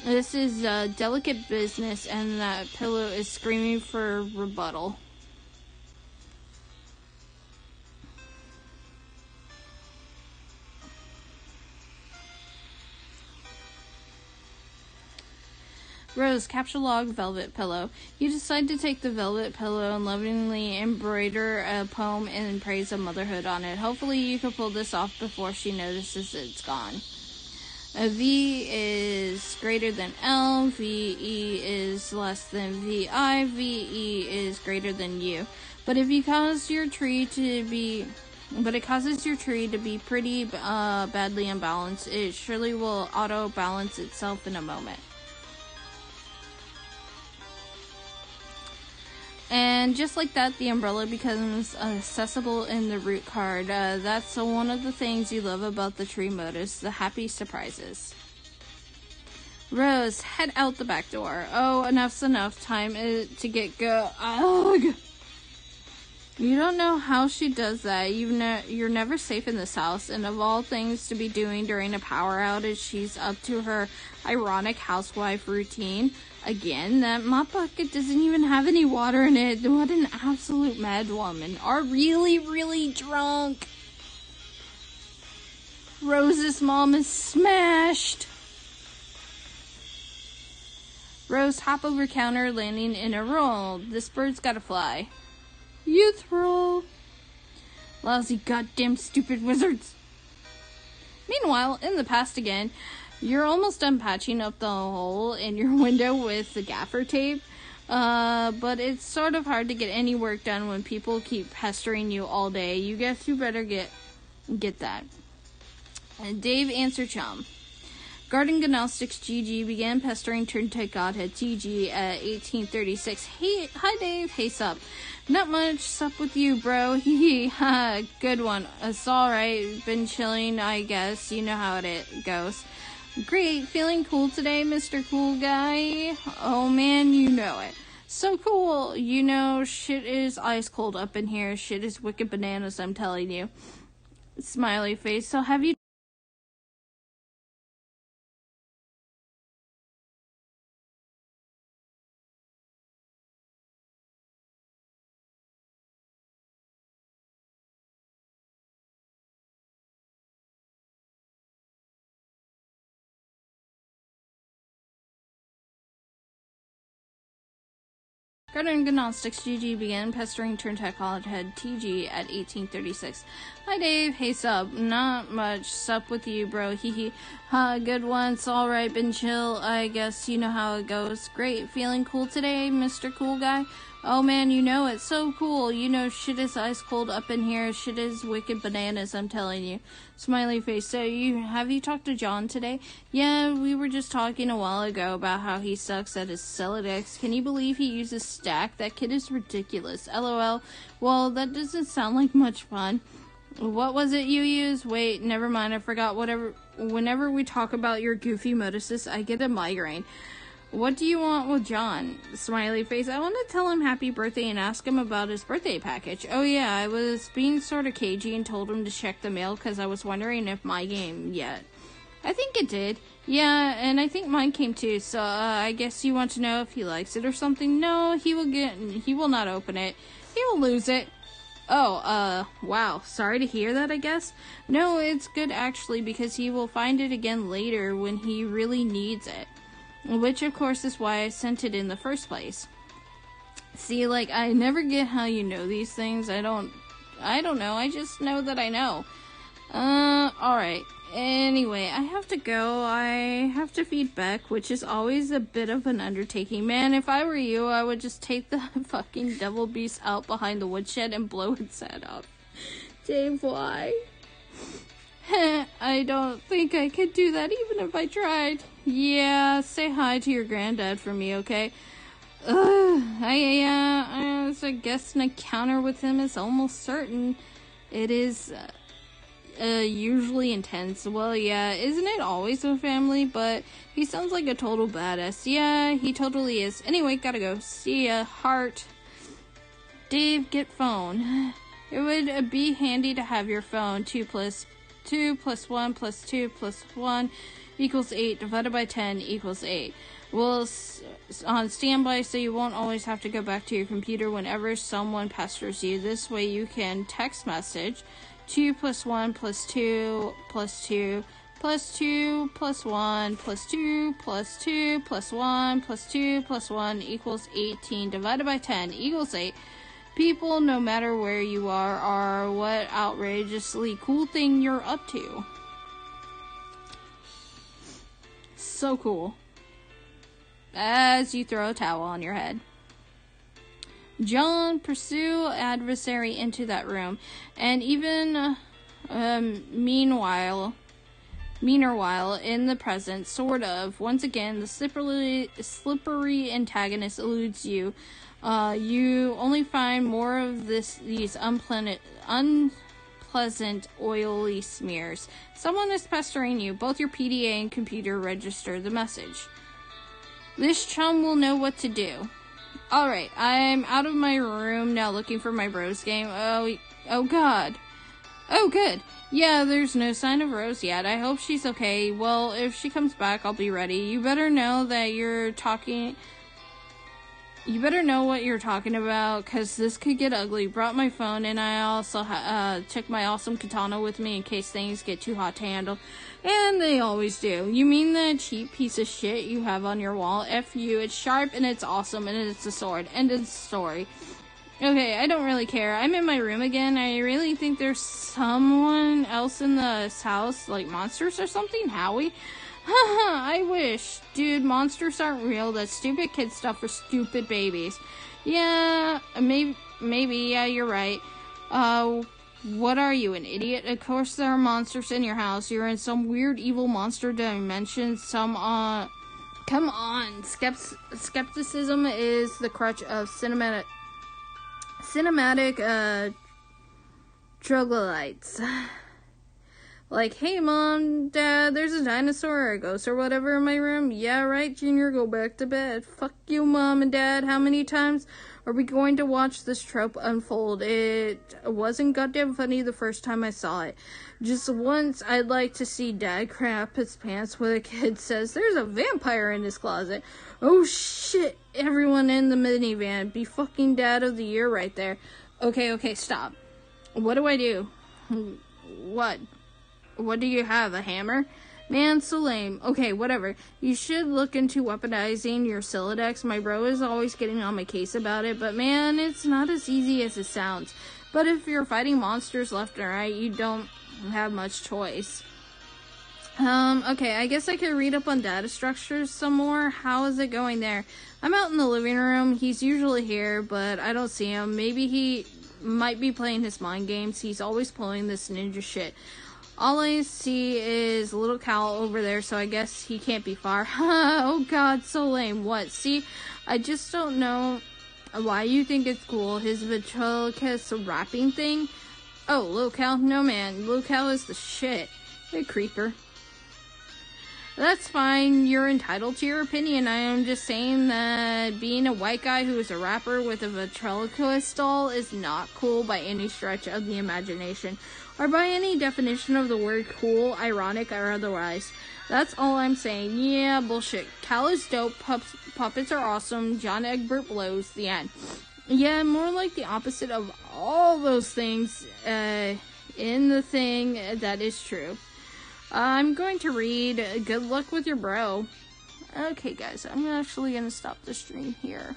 Speaker 1: This is delicate business, and that pillow is screaming for rebuttal. Rose, capture log velvet pillow. You decide to take the velvet pillow and lovingly embroider a poem in praise of motherhood on it. Hopefully you can pull this off before she notices it's gone. A V is greater than L, VE is less than VI, VE is greater than U. But it causes your tree to be pretty badly unbalanced. It surely will auto-balance itself in a moment. And just like that, the umbrella becomes accessible in the root card. That's one of the things you love about the tree modus, the happy surprises. Rose, head out the back door. Oh, enough's enough. Time to get go. Ugh! You don't know how she does that. You're never safe in this house, and of all things to be doing during a power outage, she's up to her ironic housewife routine. Again, that mop bucket doesn't even have any water in it. What an absolute mad woman. Are really, really drunk. Rose's mom is smashed. Rose, hop over counter, landing in a roll. This bird's gotta fly. Youth roll. Lousy goddamn stupid wizards. Meanwhile, in the past again, you're almost done patching up the hole in your window with the gaffer tape, but it's sort of hard to get any work done when people keep pestering you all day. You guess you better get that. And Dave answered chum. Garden Gnostics GG began pestering Turntide Godhead TG at 1836. Hey, hi Dave, hey sup. Not much sup with you, bro. Hee hee, ha, good one. It's alright, been chilling, I guess. You know how it goes. Great, feeling cool today, Mr. Cool Guy? Oh man, you know it. So cool. You know, shit is ice cold up in here. Shit is wicked bananas, I'm telling you. Smiley face. So have you Garden Gnostics GG began pestering Turntech College head TG at 1836. Hi Dave, hey sup, not much, sup with you bro, hee good once, alright, been chill, I guess you know how it goes. Great, feeling cool today, Mr. Cool Guy? Oh man, you know it's so cool, you know shit is ice cold up in here, shit is wicked bananas, I'm telling you. Smiley face, so have you talked to John today? Yeah, we were just talking a while ago about how he sucks at his Celodex. Can you believe he uses Stack? That kid is ridiculous, lol. Well, that doesn't sound like much fun. What was it you used? Wait, never mind, I forgot. Whenever we talk about your goofy modicus, I get a migraine. What do you want with John? Smiley face. I want to tell him happy birthday and ask him about his birthday package. Oh yeah, I was being sort of cagey and told him to check the mail because I was wondering if my game yet. I think it did. Yeah, and I think mine came too, so I guess you want to know if he likes it or something? No, he will not open it. He will lose it. Oh, wow. Sorry to hear that, I guess. No, it's good actually because he will find it again later when he really needs it. Which, of course, is why I sent it in the first place. See, like, I never get how you know these things. I don't know. I just know that I know. Alright. Anyway, I have to go. I have to feed Beck, which is always a bit of an undertaking. Man, if I were you, I would just take the fucking devil beast out behind the woodshed and blow its head up. Dave, why? I don't think I could do that even if I tried. Yeah, say hi to your granddad for me, okay? I guess an encounter with him is almost certain. It is, usually intense. Well, yeah, isn't it always with family? But he sounds like a total badass. Yeah, he totally is. Anyway, gotta go. See ya, heart. Dave, get phone. It would be handy to have your phone. 2 plus 2 plus 1 plus 2 plus 1 equals 8 divided by 10 equals 8. Well, on standby so you won't always have to go back to your computer whenever someone pesters you. This way you can text message 2 plus 1 plus 2 plus 2 plus 2 plus 1 plus 2 plus 2 plus 1 plus 2 plus 1 equals 18 divided by 10 equals 8. People, no matter where you are what outrageously cool thing you're up to. So cool. As you throw a towel on your head. John, pursue adversary into that room. And even, meanwhile, in the present, sort of, once again, the slippery antagonist eludes you. You only find more of these unpleasant oily smears. Someone is pestering you. Both your PDA and computer register the message. This chum will know what to do. Alright, I'm out of my room now looking for my Rose game. Oh god. Oh good. Yeah, there's no sign of Rose yet. I hope she's okay. Well, if she comes back, I'll be ready. You better know what you're talking about, because this could get ugly. Brought my phone, and I also took my awesome katana with me in case things get too hot to handle. And they always do. You mean that cheap piece of shit you have on your wall? F you. It's sharp, and it's awesome, and it's a sword. End of story. Okay, I don't really care. I'm in my room again. I really think there's someone else in this house, like monsters or something? Howie? Haha, I wish. Dude, monsters aren't real. That's stupid kid stuff for stupid babies. Yeah, maybe, yeah, you're right. What are you, an idiot? Of course there are monsters in your house. You're in some weird evil monster dimension. Come on. Skepticism is the crutch of cinematic troglodytes. Like, hey mom, dad, there's a dinosaur or a ghost or whatever in my room. Yeah, right, Junior, go back to bed. Fuck you, mom and dad. How many times are we going to watch this trope unfold? It wasn't goddamn funny the first time I saw it. Just once, I'd like to see dad crap his pants when a kid says, there's a vampire in his closet. Oh shit, everyone in the minivan. Be fucking dad of the year right there. Okay, stop. What do I do? What do you have, a hammer? Man, so lame. Okay, whatever. You should look into weaponizing your Sylladex. My bro is always getting on my case about it, but man, it's not as easy as it sounds. But if you're fighting monsters left and right, you don't have much choice. Okay, I guess I could read up on data structures some more. How is it going there? I'm out in the living room. He's usually here, but I don't see him. Maybe he might be playing his mind games. He's always pulling this ninja shit. All I see is little Cal over there, so I guess he can't be far. Oh god, so lame. What? See, I just don't know why you think it's cool. His ventriloquist rapping thing? Oh, little Cal? No man, little Cal is the shit. Hey, creeper. That's fine, you're entitled to your opinion. I am just saying that being a white guy who is a rapper with a ventriloquist doll is not cool by any stretch of the imagination, or by any definition of the word cool, ironic, or otherwise. That's all I'm saying. Yeah, bullshit. Cal is dope, puppets are awesome, John Egbert blows, the end. Yeah, more like the opposite of all those things in the thing that is true. I'm going to read. Good luck with your bro. Okay, guys, I'm actually going to stop the stream here.